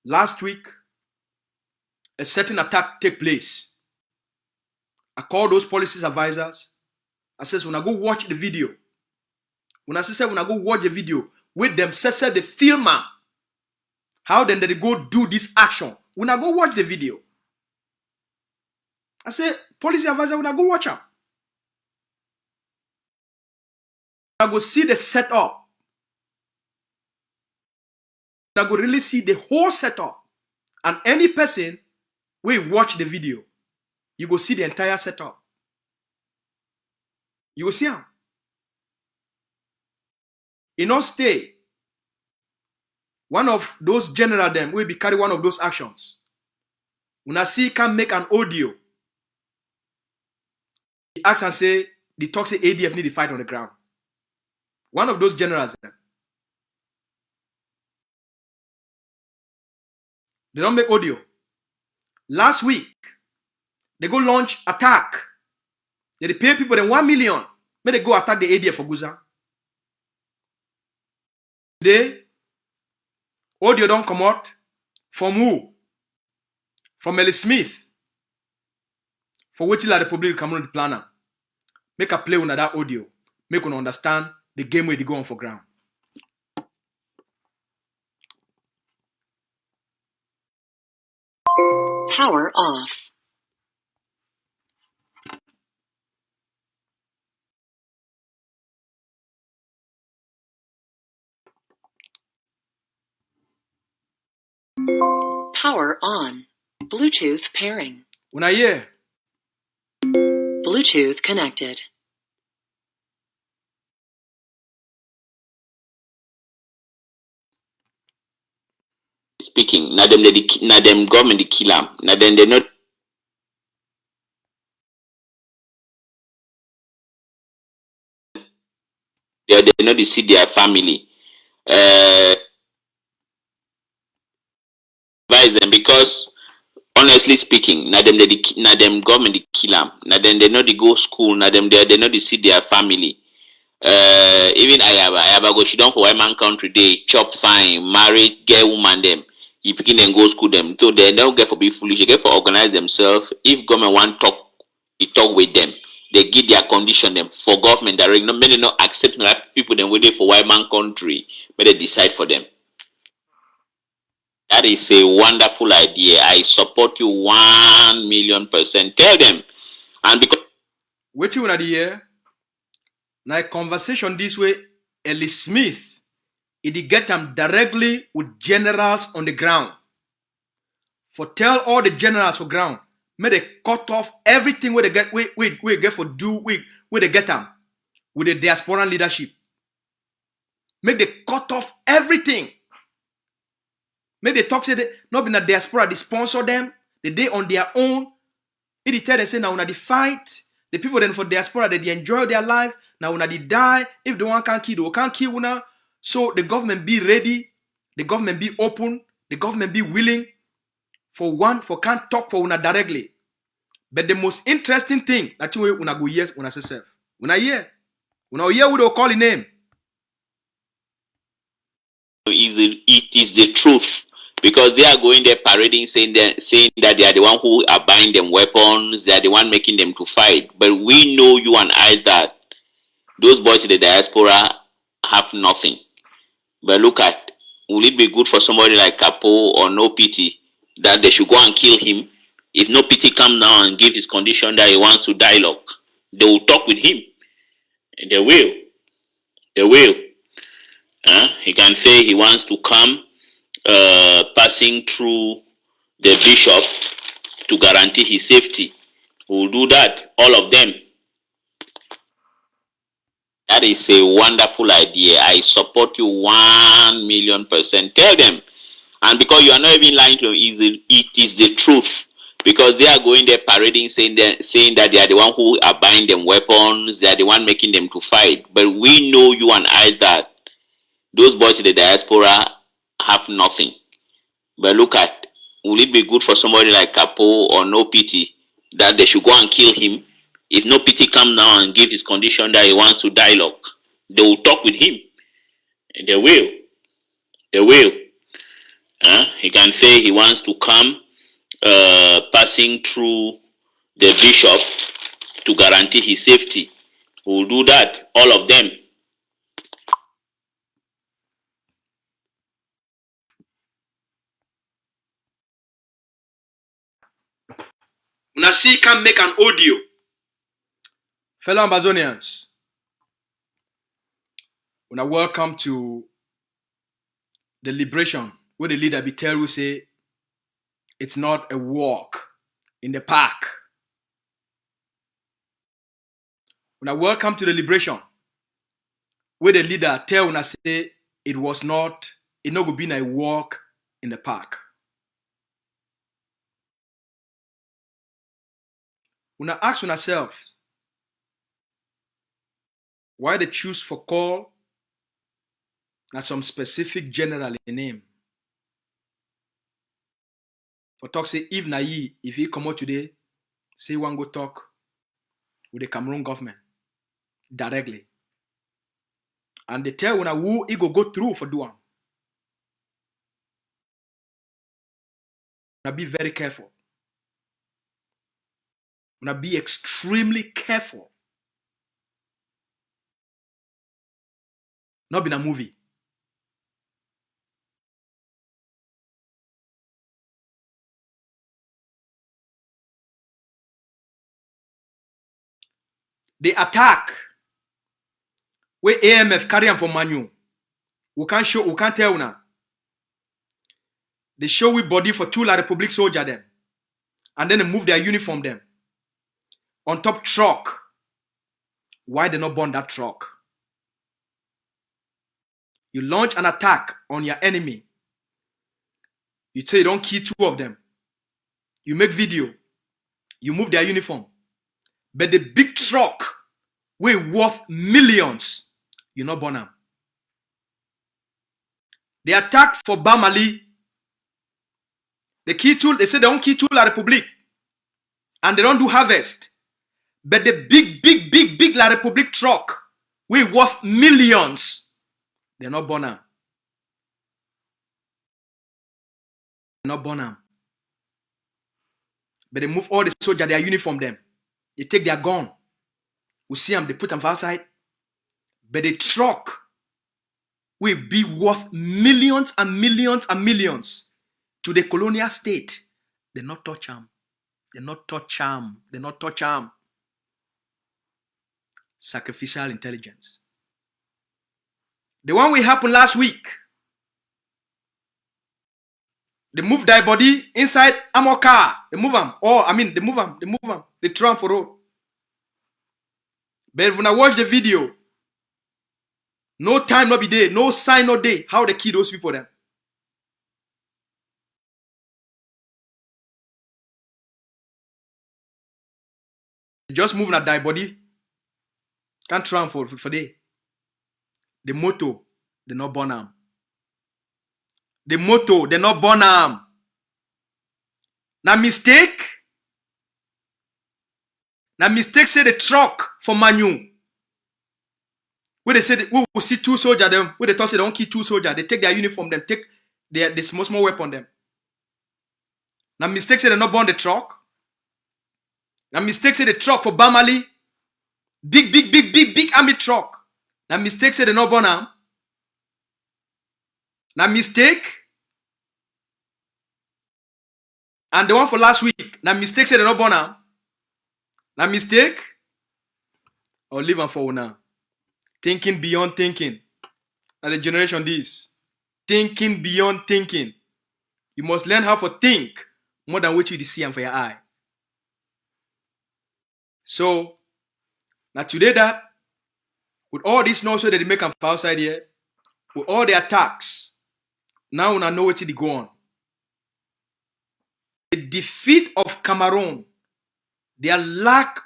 Last week, a certain attack take place. I call those policies advisors. I says, when I go watch the video, when I go watch the video, with them, say the filmer, how then they go do this action. When I go watch the video, I say, policy advisor, when I go watch them, I go see the setup. I go really see the whole setup. And any person will watch the video, you go see the entire setup. You will see them. You know, stay. One of those general them will be carry one of those actions. When I see can make an audio, he asks and say, the talk say ADF need to fight on the ground. One of those generals, they don't make audio. Last week, they go launch attack. They pay people then 1 million. May they go attack the ADF for Guza. Today, audio don't come out. From who? From Ellie Smith. For which la Republic Cameroon planner. Make a play under that audio. Make one understand the game where they go on for ground. Power off. Power on. Bluetooth pairing. When I hear, Bluetooth connected. Speaking, na them government they kill them. Na them they not they not see their family. Advise them because honestly speaking, na them government they kill them. Na them they not they go school. Na them they not they see their family. Even I go she down for white man country. They chop fine, married, get woman them. You picking them go school them. So they don't get for be foolish. They get for organize themselves. If government want talk, you talk with them. They give their condition them for government direct. No many not accept that people them waiting for white man country, but they decide for them. That is a wonderful idea. I support you 1,000,000%. Tell them, and because wait till the year. Now a conversation this way, Ellie Smith, it get them directly with generals on the ground. For tell all the generals for ground, may they cut off everything where they get we get for do where they get them with the diaspora leadership. Make they cut off everything. Make they talk say that not be the diaspora, they sponsor them, they on their own. It tell them say now when they fight, the people then for diaspora they enjoy their life. Now when they die, if the one can't kill, they can't kill una. So the government be ready, the government be open, the government be willing for can't talk for una directly. But the most interesting thing that you una go yes una say self. Una hear we don't call the name. It is the truth, because they are going there parading, saying that they are the one who are buying them weapons, they are the one making them to fight. But we know, you and I, that those boys in the diaspora have nothing. But look at, will it be good for somebody like Capo or No Pity that they should go and kill him? If No Pity come down and give his condition that he wants to dialogue, they will talk with him. They will. They will. He can say he wants to come passing through the bishop to guarantee his safety. We will do that, all of them. That is a wonderful idea. I support you 1,000,000%. Tell them. And because you are not even lying to them, it is the truth. Because they are going there parading, saying that they are the one who are buying them weapons, they are the one making them to fight. But we know, you and I, that those boys in the diaspora have nothing. But look at, will it be good for somebody like Capo or No Pity that they should go and kill him? If No Pity come now and give his condition that he wants to dialogue, they will talk with him. They will. They will. He can say he wants to come passing through the bishop to guarantee his safety. We will do that, all of them. Una see can make an audio. Fellow Amazonians, una welcome to the liberation where the leader be tell you say it's not a walk in the park. Una welcome to the liberation where the leader tell una say it no go be a walk in the park. Una ask yourself why they choose for call na some specific general name. For talk say if na ye, if he come out today, say one go talk with the Cameroon government directly. And they tell una who he go through for do am. Now be very careful. Now be extremely careful. Not be a movie. The attack where AMF carry am for Manu. We can't tell now. They show we body for two La Republic soldier them. And then they move their uniform them. On top truck. Why they not burn that truck? You launch an attack on your enemy. You say you don't kill two of them. You make video. You move their uniform. But the big truck way worth millions, you not burn them. They attack for Bamali. They say they don't kill two La Republic. And they don't do harvest. But the big La Republic truck way worth millions, they're not burn them. They're not burn them. But they move all the soldiers, their uniform them. They take their gun. We see them, they put them outside. But the truck will be worth millions and millions and millions to the colonial state. They not touch them. They not touch them. They not touch them. Sacrificial intelligence. The one we happened last week. They move their body inside ammo car. They move them. They move them. They throw them for road. But when I watch the video, no time no be there, no sign no day. How they kill those people then? They just moving at their body. Can't throw them for day. The motto, they not burn them. The motto, they not burn them. Now mistake. Now mistake say the truck for Manu. Where they say we will see 2 soldiers, them where they thought they don't kill 2 soldiers, they take their uniform, them take the small weapon them. Now mistake say they not burn the truck. Now mistake say the truck for Bamali, big army truck. Now mistake say they not burn them. Now mistake. And the one for last week, now mistake say they not born now. Now mistake. I'll leave them for now. Thinking beyond thinking. Now the generation this. Thinking beyond thinking. You must learn how to think more than what you see and for your eye. So, now today that, with all this noise that they make them outside here, with all the attacks, now I know what they go on. The defeat of Cameroon, their lack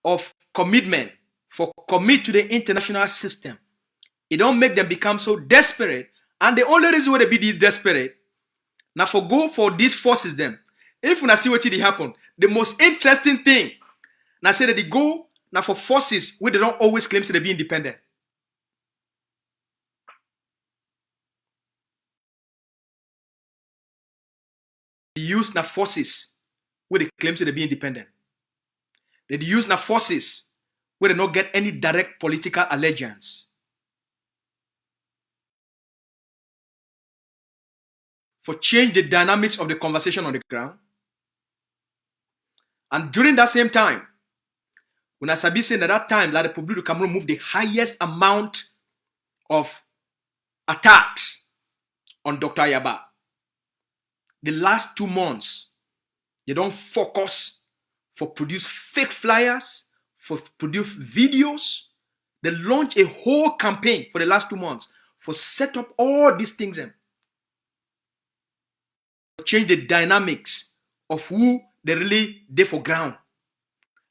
of commitment for commit to the international system, it don't make them become so desperate. And the only reason why they be this desperate, now for go for these forces them. If you see what did happen, the most interesting thing, now say that they go now for forces where they don't always claim to they be independent. They use the forces where they claim to be independent. They use the forces where they don't get any direct political allegiance. For change the dynamics of the conversation on the ground. And during that same time, when I sabi saying at that time, La République du Cameroon moved the highest amount of attacks on Dr. Yaba. The last 2 months, they don't focus for produce fake flyers, for produce videos. They launch a whole campaign for the last 2 months for set up all these things and change the dynamics of who they really dey for ground,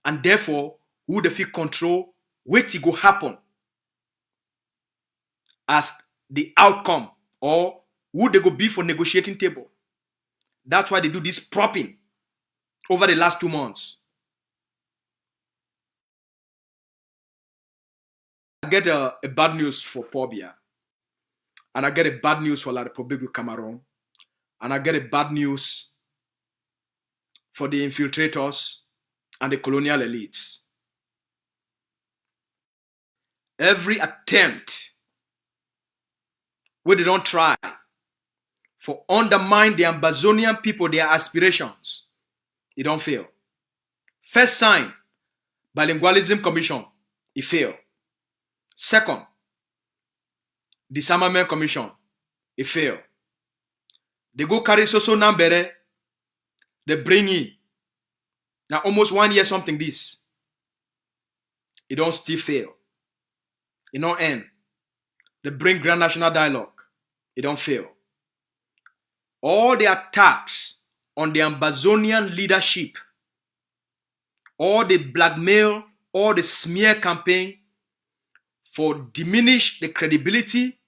and therefore who they feel control wetin go happen as the outcome, or who they go be for negotiating table. That's why they do this propping over the last 2 months. I get a bad news for Pobia, and I get a bad news for La République du Cameroun, and I get a bad news for the infiltrators and the colonial elites. Every attempt where they don't try for undermine the Amazonian people, their aspirations, it don't fail. First sign, Bilingualism Commission, it failed. Second, Disarmament Commission, it failed. They go carry Soso Nambere, they bring in. Now almost 1 year something this. It don't still fail. It don't end. They bring Grand National Dialogue. It don't fail. All the attacks on the Amazonian leadership, all the blackmail, all the smear campaign for diminish the credibility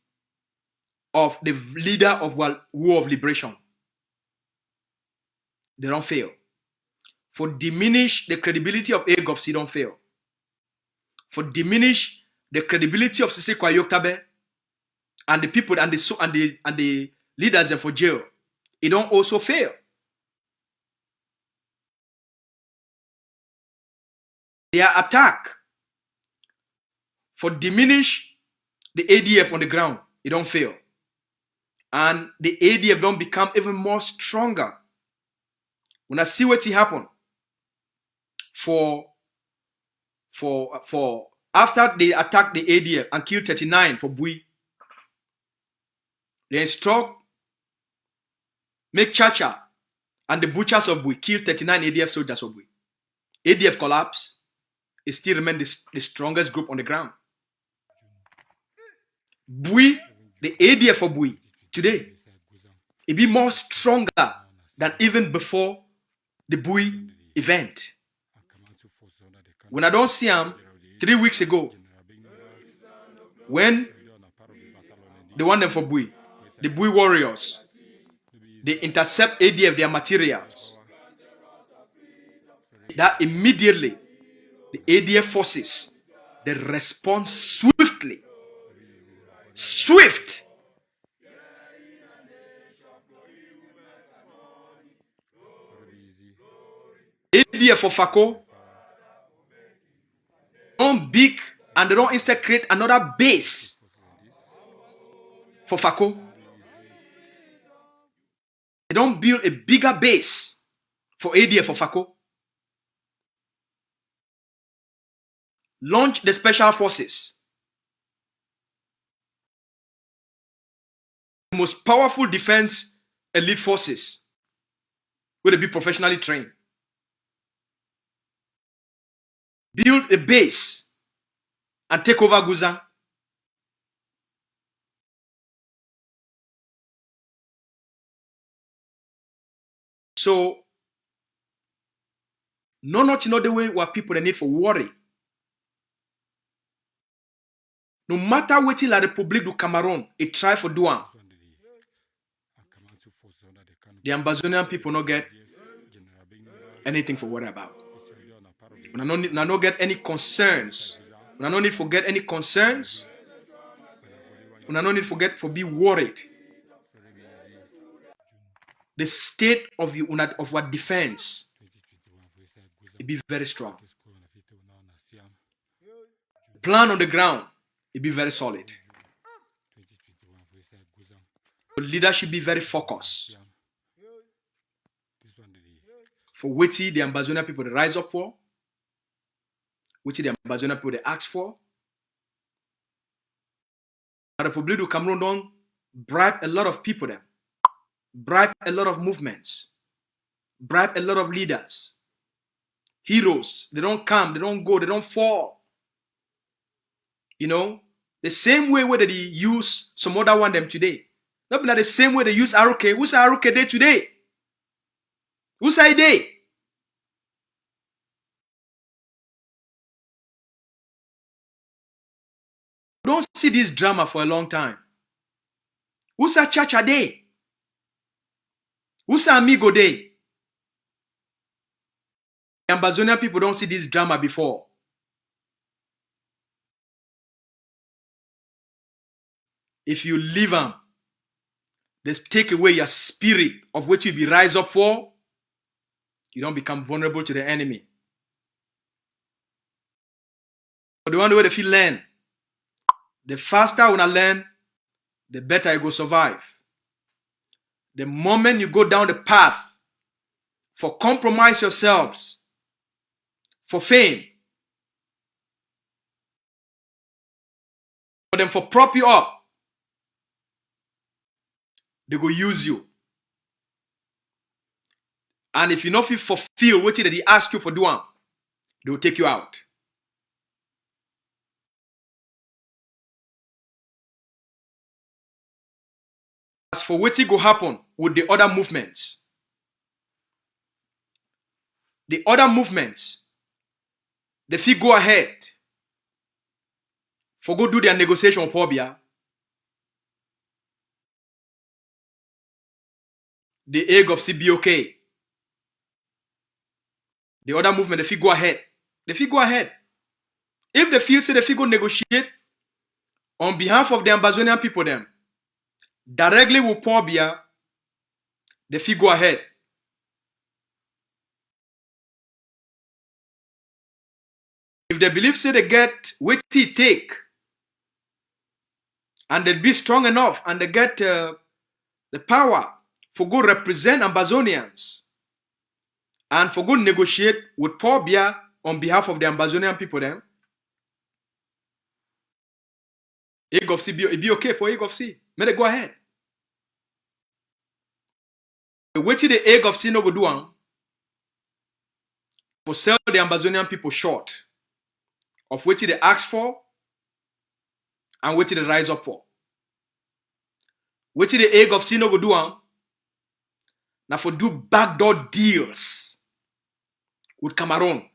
of the leader of War of Liberation, they don't fail. For diminish the credibility of AGOFs, they don't fail. For diminish the credibility of Sise Kwayoktabe and the people and the leaders for jail, it don't also fail. Their attack for diminish the ADF on the ground, it don't fail. And the ADF don't become even more stronger. When I see what happen for after they attack the ADF and kill 39 for Bui, they instruct make Chacha and the butchers of Bui kill 39 ADF soldiers of Bui. ADF collapse, it still remains the strongest group on the ground. Bui, the ADF of Bui today, it be more stronger than even before the Bui event. When I don't see him 3 weeks ago, when they want them for Bui, the Bui warriors, they intercept ADF their materials. That immediately the ADF forces, they respond swiftly Swift. ADF for FACO. Don't big and they don't instead create another base for FACO. They don't build a bigger base for ADF for FACO. Launch the special forces. The most powerful defense elite forces will be professionally trained. Build a base and take over Guzan. So, not the way what people they need for worry. No matter what la République du Cameroun, it try for doing. The Ambazonian people not get anything for worry about. We not get any concerns. We no need to get any concerns. We no need to get for be worried. The state of our defense it be very strong. Plan on the ground it be very solid. The leadership be very focused. For what the Ambazonian people they rise up for, what the Ambazonian people they ask for. The Republic du Cameroun don't bribe a lot of people them. Bribe a lot of movements, bribe a lot of leaders, heroes. They don't come, they don't go, they don't fall. You know, the same way where they use some other one them today. Not like the same way they use Aruke. Who's Aruke day today? Who's I day? Don't see this drama for a long time. Who's a Chacha day? Who's amigo day? The Ambazonian people don't see this drama before. If you leave them, they take away your spirit of what you be rise up for. You don't become vulnerable to the enemy. But the one way they feel learn, the faster when I learn, the better you go survive. The moment you go down the path for compromise yourselves, for fame, for them for prop you up, they go use you. And if you not fulfill what they ask you for doing, they will take you out. As for what will happen with the other movements, they feel go ahead for go do their negotiation with Pobia. The egg of CBOK. The other movement, they feel go ahead. If they feel say they feel go negotiate on behalf of the Ambazonian people them, directly with Pobia, they feel go ahead. If they believe say they get what it take, and they be strong enough, and they get the power for go represent Ambazonians, and for go negotiate with Pobia on behalf of the Ambazonian people then, Egg of C, it be okay for Egg of C. May they go ahead. Wait till the Egg of C no go do for sell the Ambazonian people short of what they ask for and what they rise up for. Wait till the Egg of C no go do now for do backdoor deals with Cameroon.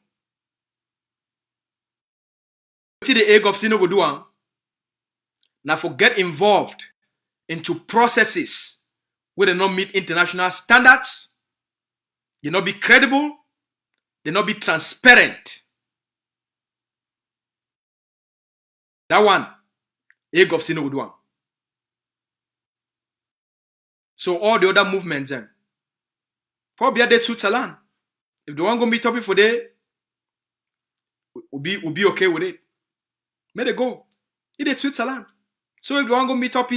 Wait till the Egg of C no go do now for get involved into processes where they not meet international standards, they not be credible, they not be transparent. That one, Egg of C no go do So all the other movements then, probably at Switzerland. If they want to go meet up for there, we'll be okay with it. May they go. It's Switzerland. So if they want to go meet up,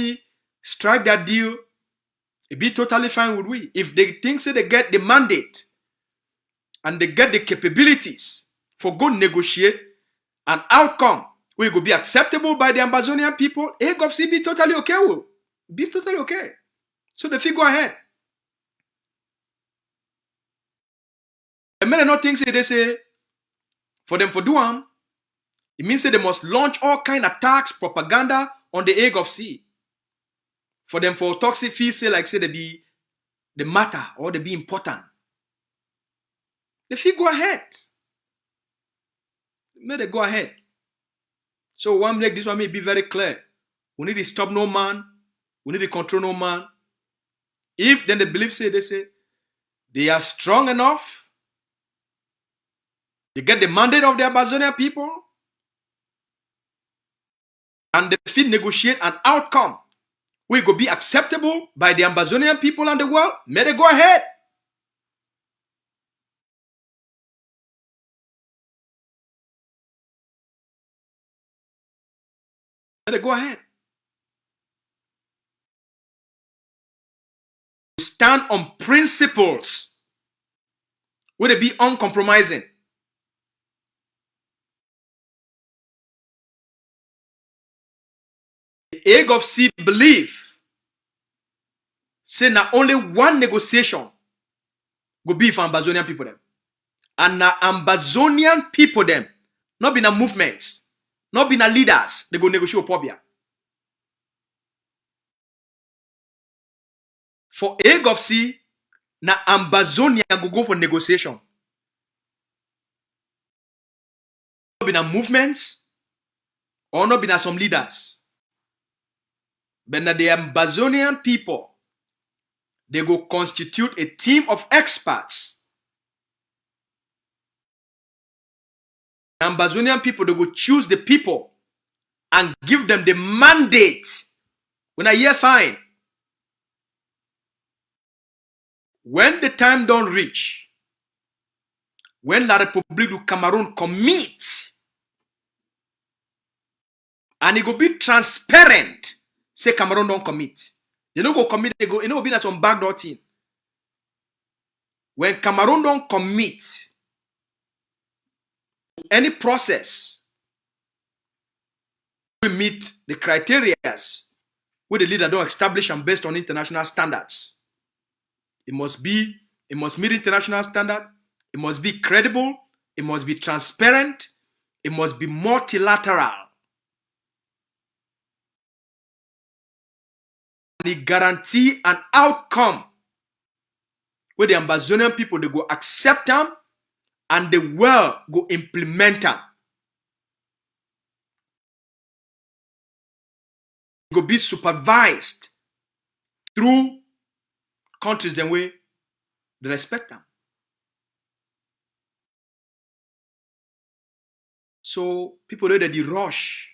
strike that deal, it'd be totally fine with we. If they think so they get the mandate and they get the capabilities for go negotiate an outcome will be acceptable by the Amazonian people, AGOVC be totally okay with. Be totally okay. So the fee go ahead. The men not think they say for them for do it means that they must launch all kind of attacks, propaganda on the AGOVC. For them for toxic fees, say like say they be the matter or they be important. The fee go ahead. May they go ahead. So one make this one may be very clear. We need to stop no man. We need to control no man. If then they believe say they are strong enough. They get the mandate of the Amazonian people. And they fit negotiate an outcome will go be acceptable by the Amazonian people and the world. May they go ahead. May they go ahead. We stand on principles. Will they be uncompromising? The AGOVC believe say not only one negotiation will be for Amazonian people them. And now Amazonian people them, not be na movements, not be na leaders, they go negotiate with Pobia. For AGOVC, na Amazonia go for negotiation. Not be na movements, or not be na some leaders. But na the Amazonian people, they go constitute a team of experts. Amazonian people, they go choose the people and give them the mandate. When I hear fine, when the time don't reach, when La République du Cameroun commit, and it go be transparent, say Cameroon don't commit. They don't go commit, they go, it will be that some backdoor thing. When Cameroon don't commit to any process, we meet the criteria where the leader don't establish and based on international standards. It must meet international standard. It must be credible. It must be transparent. It must be multilateral. They guarantee an outcome where the Amazonian people they go accept them and the world go implement them. It go be supervised through countries the way they respect them. So people know that they rush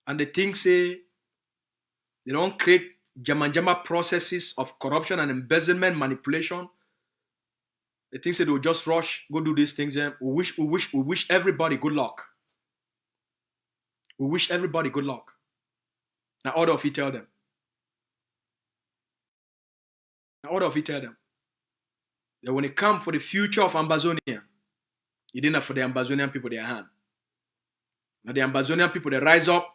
and they think say they don't create jama processes of corruption and embezzlement, manipulation. They think say they will just rush, go do these things. And we wish everybody good luck. We wish everybody good luck. Now order of it tell them. Now order of it tell them that when it comes for the future of Amazonia, it didn't for the Amazonian people their hand. Now the Amazonian people they rise up.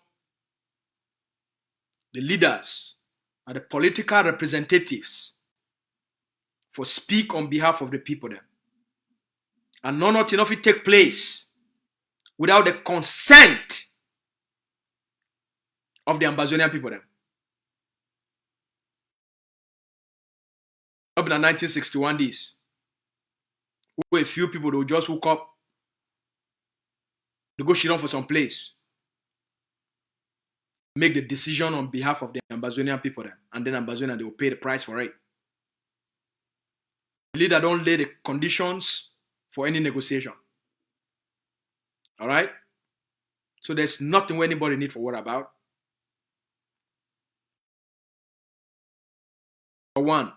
The leaders and the political representatives for speak on behalf of the people there. And none of it take place without the consent of the Amazonian people there. Up in the 1961 days, where a few people will just hook up, they go shit on for some place. Make the decision on behalf of the Amazonian people there. And then Amazonian, they will pay the price for it. The leader don't lay the conditions for any negotiation. All right? So there's nothing where anybody need for worry about. Number one,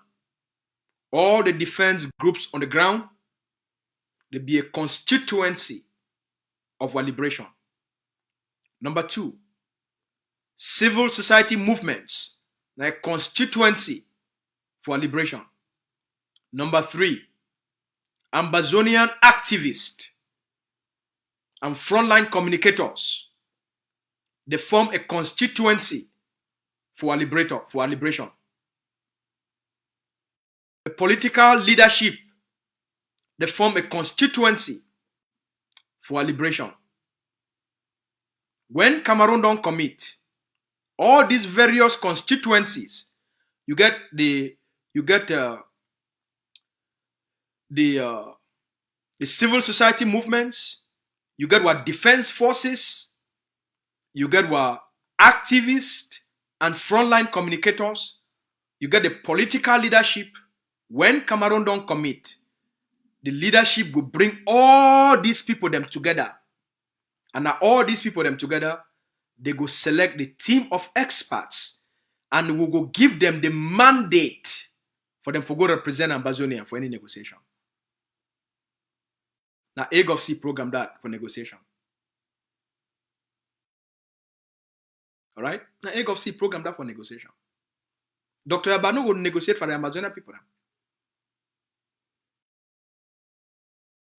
all the defense groups on the ground, there be a constituency of our liberation. Number two, civil society movements, like constituency for liberation. Number three, Ambazonian activists and frontline communicators. They form a constituency for our liberation. The political leadership, they form a constituency for our liberation. When Cameroon don't commit, all these various constituencies, you get the civil society movements, you get what defense forces, you get what activists and frontline communicators, you get the political leadership. When Cameroon don't commit, the leadership will bring all these people them together. And now all these people them together, they go select the team of experts and we go give them the mandate for them to go represent Ambazonia for any negotiation. Now AGOVC program that for negotiation. All right? Now AGOVC program that for negotiation. Dr. Abano will negotiate for the Amazonian people.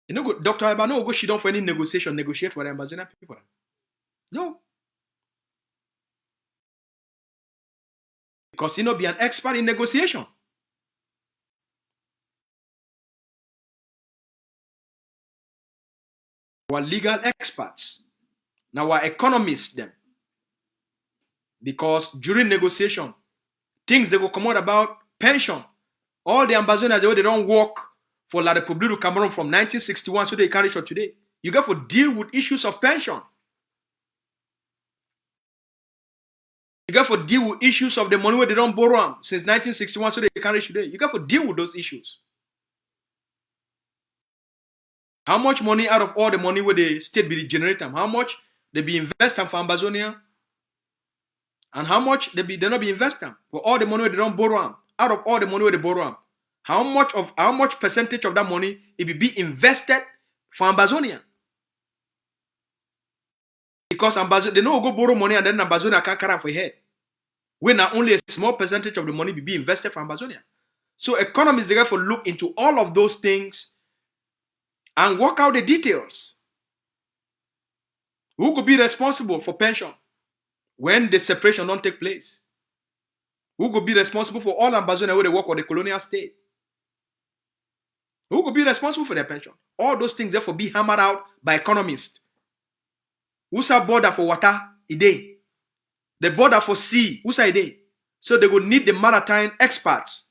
You know, Dr. Abano will go sit down for any negotiate for the Amazonian people. No. Because he not be an expert in negotiation. Our legal experts. Now our economists them. Because during negotiation, things they will come out about pension. All the Ambazonians, they don't work for La République du Cameroun from 1961 so they can reach today. You got to deal with issues of pension. You got to deal with issues of the money where they don't borrow since 1961 so they can reach today. You got to deal with those issues. How much money out of all the money where the state be generate them? How much they be invest them for Ambazonia? And how much they not be invest them for all the money where they don't borrow them? Out of all the money where they borrow them, how much percentage of that money it will be invested for Ambazonia? Because Ambazonia, they don't go borrow money and then Ambazonia can't carry for head. When not only a small percentage of the money will be invested for Ambazonia. So economists they have to look into all of those things and work out the details. Who could be responsible for pension when the separation don't take place? Who could be responsible for all Ambazonia where they work for the colonial state? Who could be responsible for their pension? All those things therefore be hammered out by economists. Who's a border for water? Ide. The border for sea? Who's a ide? So they will need the maritime experts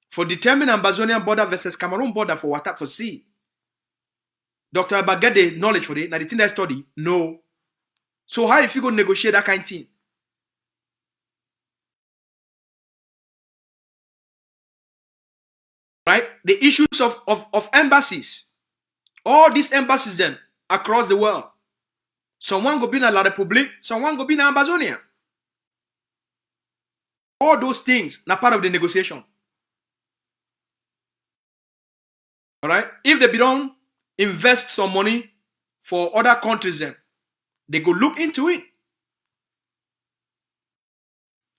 for determining Ambazonian border versus Cameroon border for water for sea. Dr. Abba get the knowledge for it. Now the thing I study, no. So how if you go negotiate that kind of thing? Right? The issues of embassies. All these embassies then across the world. Someone go be in La République, someone go be in Ambazonia. All those things are part of the negotiation. All right? If they don't invest some money for other countries then, they go look into it.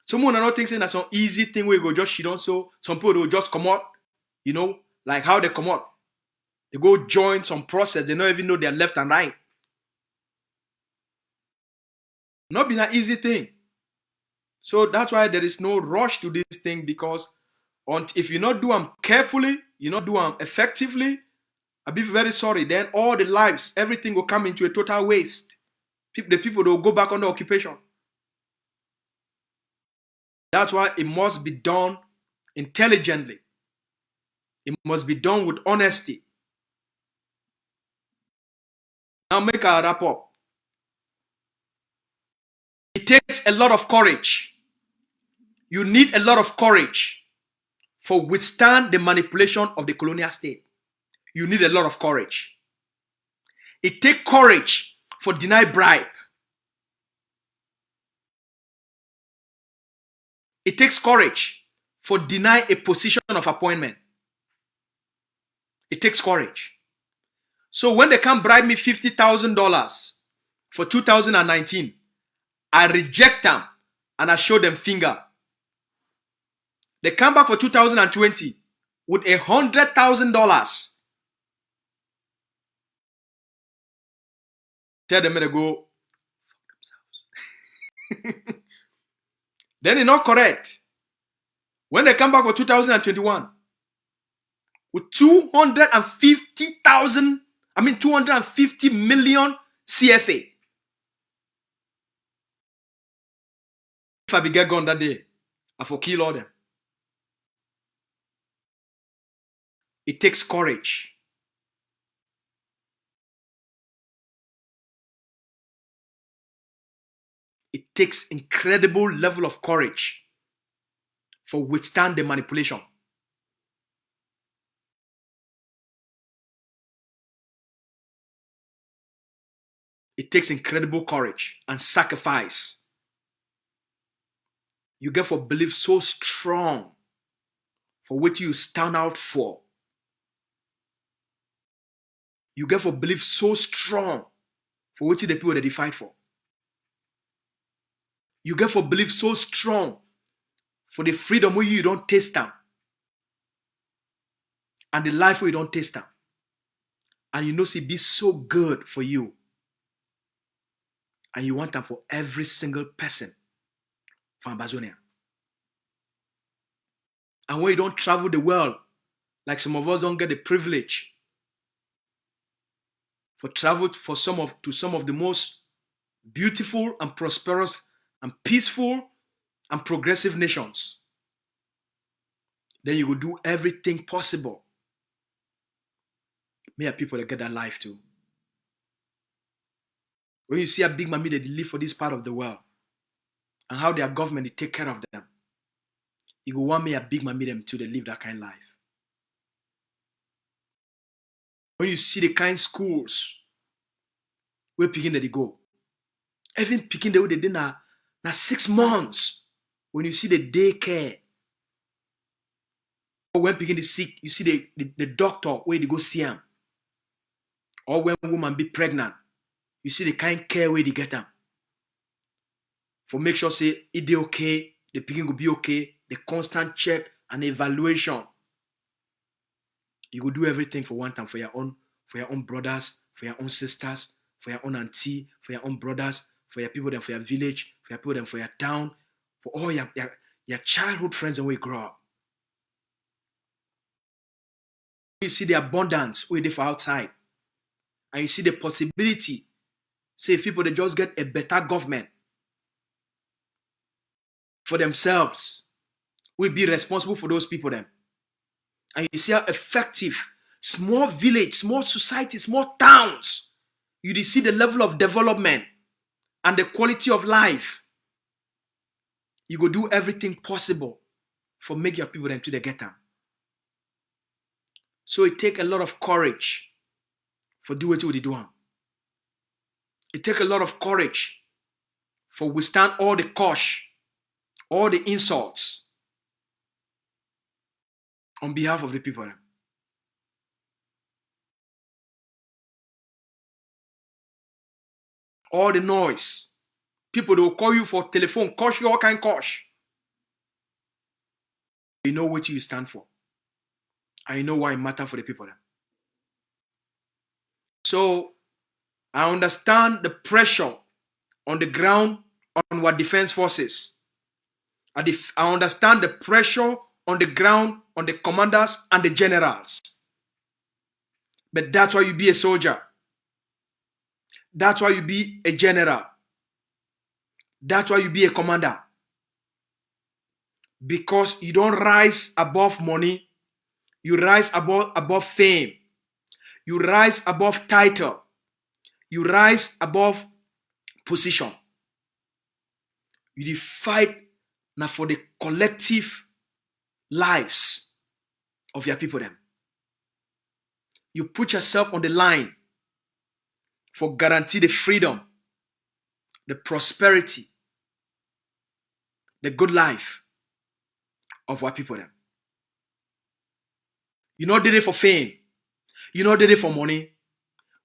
Someone are not thinking that's some easy thing where you go just shit on. So some people will just come out, you know, like how they come out. They go join some process. They don't even know their left and right. Not been an easy thing. So that's why there is no rush to this thing, because if you not do them carefully, you not do them effectively, I'll be very sorry. Then all the lives, everything will come into a total waste. The people will go back under occupation. That's why it must be done intelligently. It must be done with honesty. Now make a wrap up. It takes a lot of courage. You need a lot of courage for withstand the manipulation of the colonial state. You need a lot of courage. It takes courage for deny bribe. It takes courage for deny a position of appointment. It takes courage. So when they come bribe me $50,000 for 2019, I reject them and I show them finger. They come back for 2020 with $100,000. Tell them to go. Then it's not correct. When they come back for 2021 with 250 million CFA. If I be get gone that day, I for kill all them. It takes courage. It takes incredible level of courage for withstand the manipulation. It takes incredible courage and sacrifice. You get for belief so strong for what you stand out for. You get for belief so strong for what the people that they fight for. You get for belief so strong for the freedom where you don't taste them. And the life where you don't taste them. And you know it be so good for you. And you want them for every single person from Amazonia. And when you don't travel the world, like some of us don't get the privilege for travel to some of the most beautiful and prosperous and peaceful and progressive nations, then you will do everything possible. May people that get that life too. When you see a big mommy that live for this part of the world and how their government they take care of them, you go want me a big mommy them too, they live that kind of life. When you see the kind schools where picking that they go, even picking the way they did now 6 months. When you see the daycare, or when picking the sick, you see the doctor where they go see them. Or when a woman be pregnant, you see the kind care where they get them. For make sure say if they okay, the picking will be okay, the constant check and evaluation. You will do everything for one time for your own brothers, for your own sisters, for your own auntie, for your own brothers, for your people, then for your village, for your people, then for your town, for all your childhood friends and where you grow up. You see the abundance where they for outside. And you see the possibility, say people they just get a better government for themselves, will be responsible for those people then. And you see how effective small village, small society, small towns, you see the level of development and the quality of life. You go do everything possible for make your people then to the get them. So it take a lot of courage for do what you do. It take a lot of courage for withstand all the cosh, all the insults on behalf of the people. All the noise. People, they will call you for telephone, cosh you all kind cosh. You know what you stand for. And you know why it matters for the people. So, I understand the pressure on the ground on our defense forces. I understand the pressure on the ground on the commanders and the generals. But that's why you be a soldier. That's why you be a general. That's why you be a commander. Because you don't rise above money. You rise above fame. You rise above title. You rise above position. You fight now for the collective lives of your people then. You put yourself on the line for guarantee the freedom, the prosperity, the good life of our people them. You not did it for fame. You not did it for money.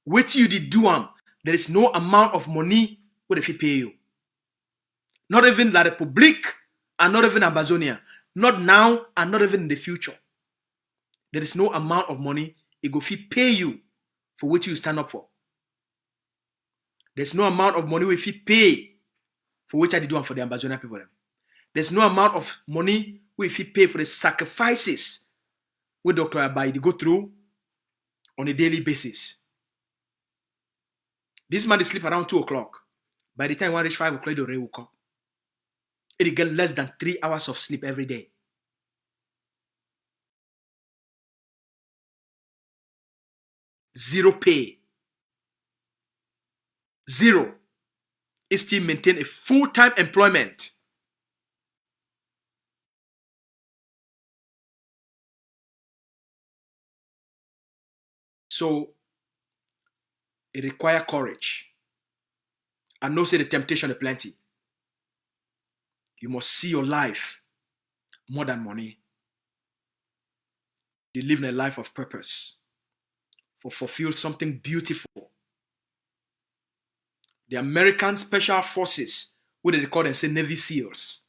What you did do there is no amount of money what if he pay you. Not even La Republique and not even Amazonia. Not now and not even in the future. There is no amount of money it go pay you for what you stand up for. There's no amount of money if he pay for which I did one for the Amazonia people. There's no amount of money if he pay for the sacrifices with Dr. Abai go through on a daily basis. This man sleep around 2 o'clock. By the time one reach 5 o'clock, he already woke up. He get less than 3 hours of sleep every day. Zero pay. Zero. He still maintain a full-time employment. So it requires courage. And no say the temptation is plenty. You must see your life more than money. You live in a life of purpose. For fulfill something beautiful. The American Special Forces, what they call them, say Navy SEALs.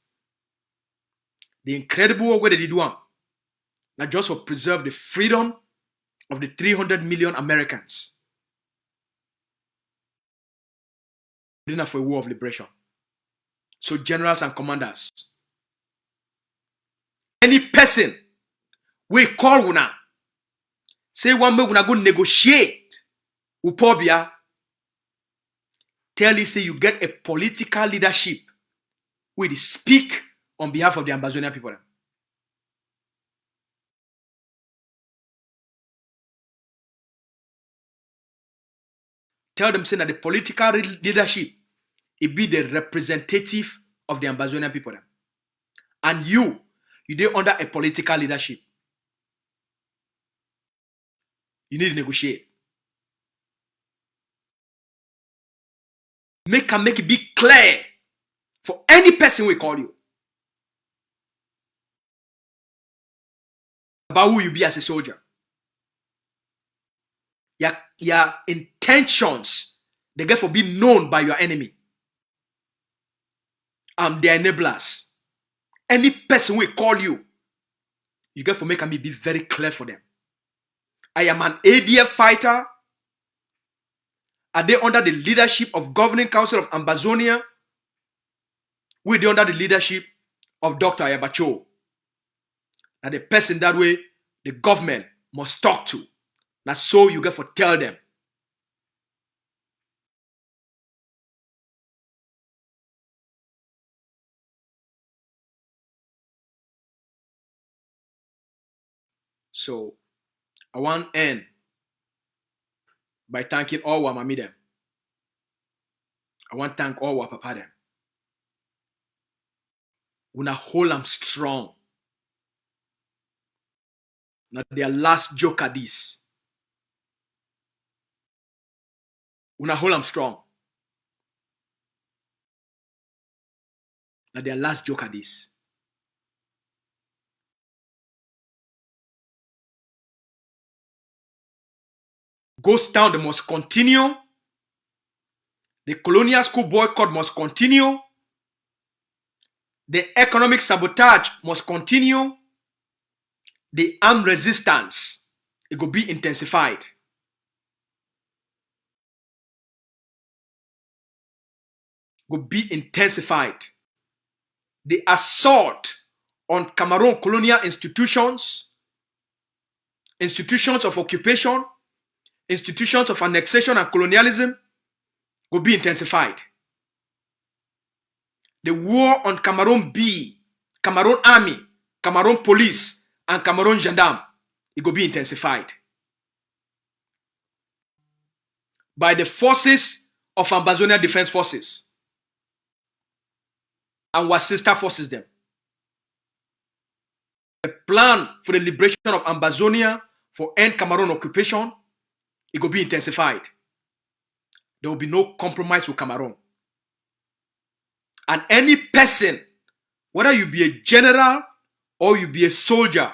The incredible work what they did one, not just for preserve the freedom of the 300 million Americans. Dinner for a war of liberation. So generals and commanders, any person we call una, say one way una go negotiate with Pobia, tell you say you get a political leadership will speak on behalf of the Amazonian people. Tell them say that the political leadership it be the representative of the Amazonian people. And you dey under a political leadership. You need to negotiate. Make it be clear for any person we call you about who you be as a soldier. Your intentions, they get for being known by your enemy. Their enablers. Any person we call you, you get for make me be very clear for them. I am an ADF fighter. Are they under the leadership of Governing Council of Amazonia? We they under the leadership of Dr. Ayabacho. And the person that way the government must talk to. Now so you get for tell them. So I want to end by thanking all our mommy them. I want to thank all our papa them. Una hold them strong. Now their last joke at this. Una hold them strong. Now their last joke at this. Ghost Town, they must continue. The colonial school boycott must continue. The economic sabotage must continue. The armed resistance, it will be intensified. Will be intensified. The assault on Cameroon colonial institutions, institutions of occupation, institutions of annexation and colonialism will be intensified. The war on Cameroon Cameroon Army, Cameroon Police, and Cameroon Gendarme, it will be intensified. By the forces of Amazonia Defense Forces and our sister forces them. The plan for the liberation of Amazonia for end Cameroon occupation, it will be intensified. There will be no compromise with Cameroon. And any person, whether you be a general or you be a soldier,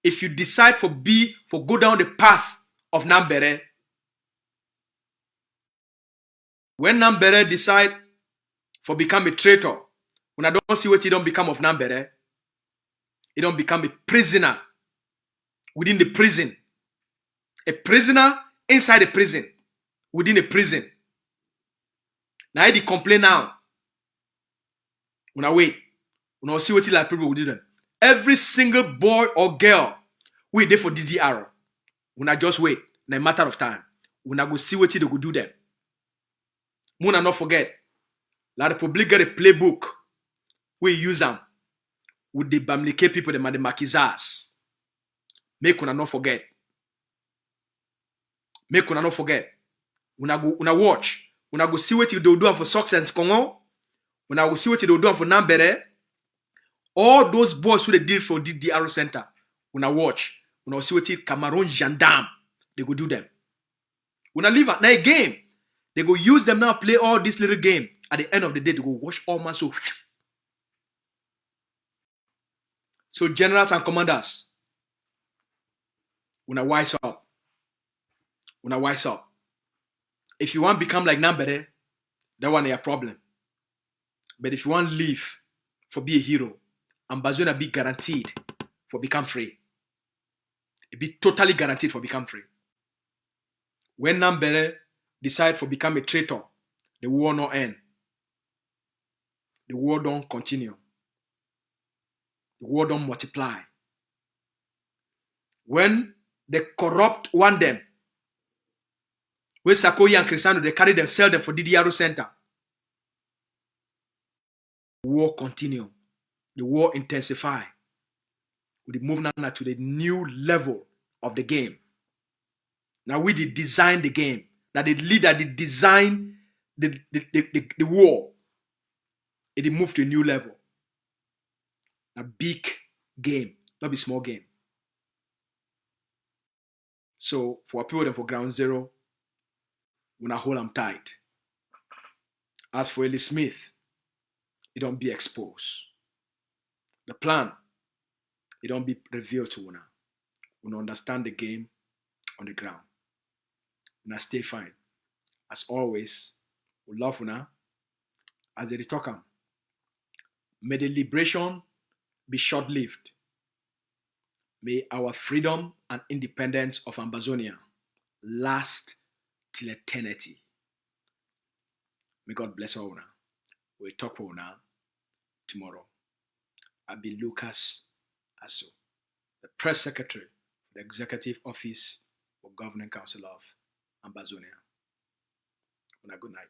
if you decide for go down the path of Nambere, when Nambere decide for become a traitor, when I don't see what he don't become of Nambere, he don't become a prisoner within the prison. A prisoner inside a prison, within a prison. Now he complain now. When I wait, when I see what like people will do them. Every single boy or girl we there for DDR. When I just wait, in a matter of time, when I go see what they go do them. When I not forget, la Republic get a playbook. We use them with the Bamileke people, the maquisards. Make una not forget. Make una not forget. When I watch, when I go see what they do for success Congo, when I go see what they do for Nambere, all those boys who they did for DDR Center, when I watch, when I see what Cameroun'S gendarme, they go do them. When I leave at night game, they go use them now, play all this little game. At the end of the day, they go wash all man so. So generals and commanders, when I wise up, if you want to become like Nambere, that one is a problem. But if you want to live for be a hero, Ambazona be guaranteed for become free. It be totally guaranteed for become free. When Nambere decide for become a traitor, the war no end. The war don't continue. The war don't multiply. When the corrupt want them, when Sakoyi and Cristiano, they carry them, sell them for DDR Center. The war continue. The war intensify. We move now to the new level of the game. Now we did design the game. Now the leader did design the war. It did move to a new level. A big game, not a small game. So for people then for ground zero, when I hold them tight. As for Ellie Smith, it don't be exposed. The plan, it don't be revealed to una. Una understand the game on the ground. Una stay fine. As always, we love una. As they talk am, may the liberation be short-lived. May our freedom and independence of Ambazonia last till eternity. May God bless all una. We'll talk for una tomorrow. I'll be Lucas Asso, the Press Secretary for the Executive Office of Governing Council of Ambazonia. Good night.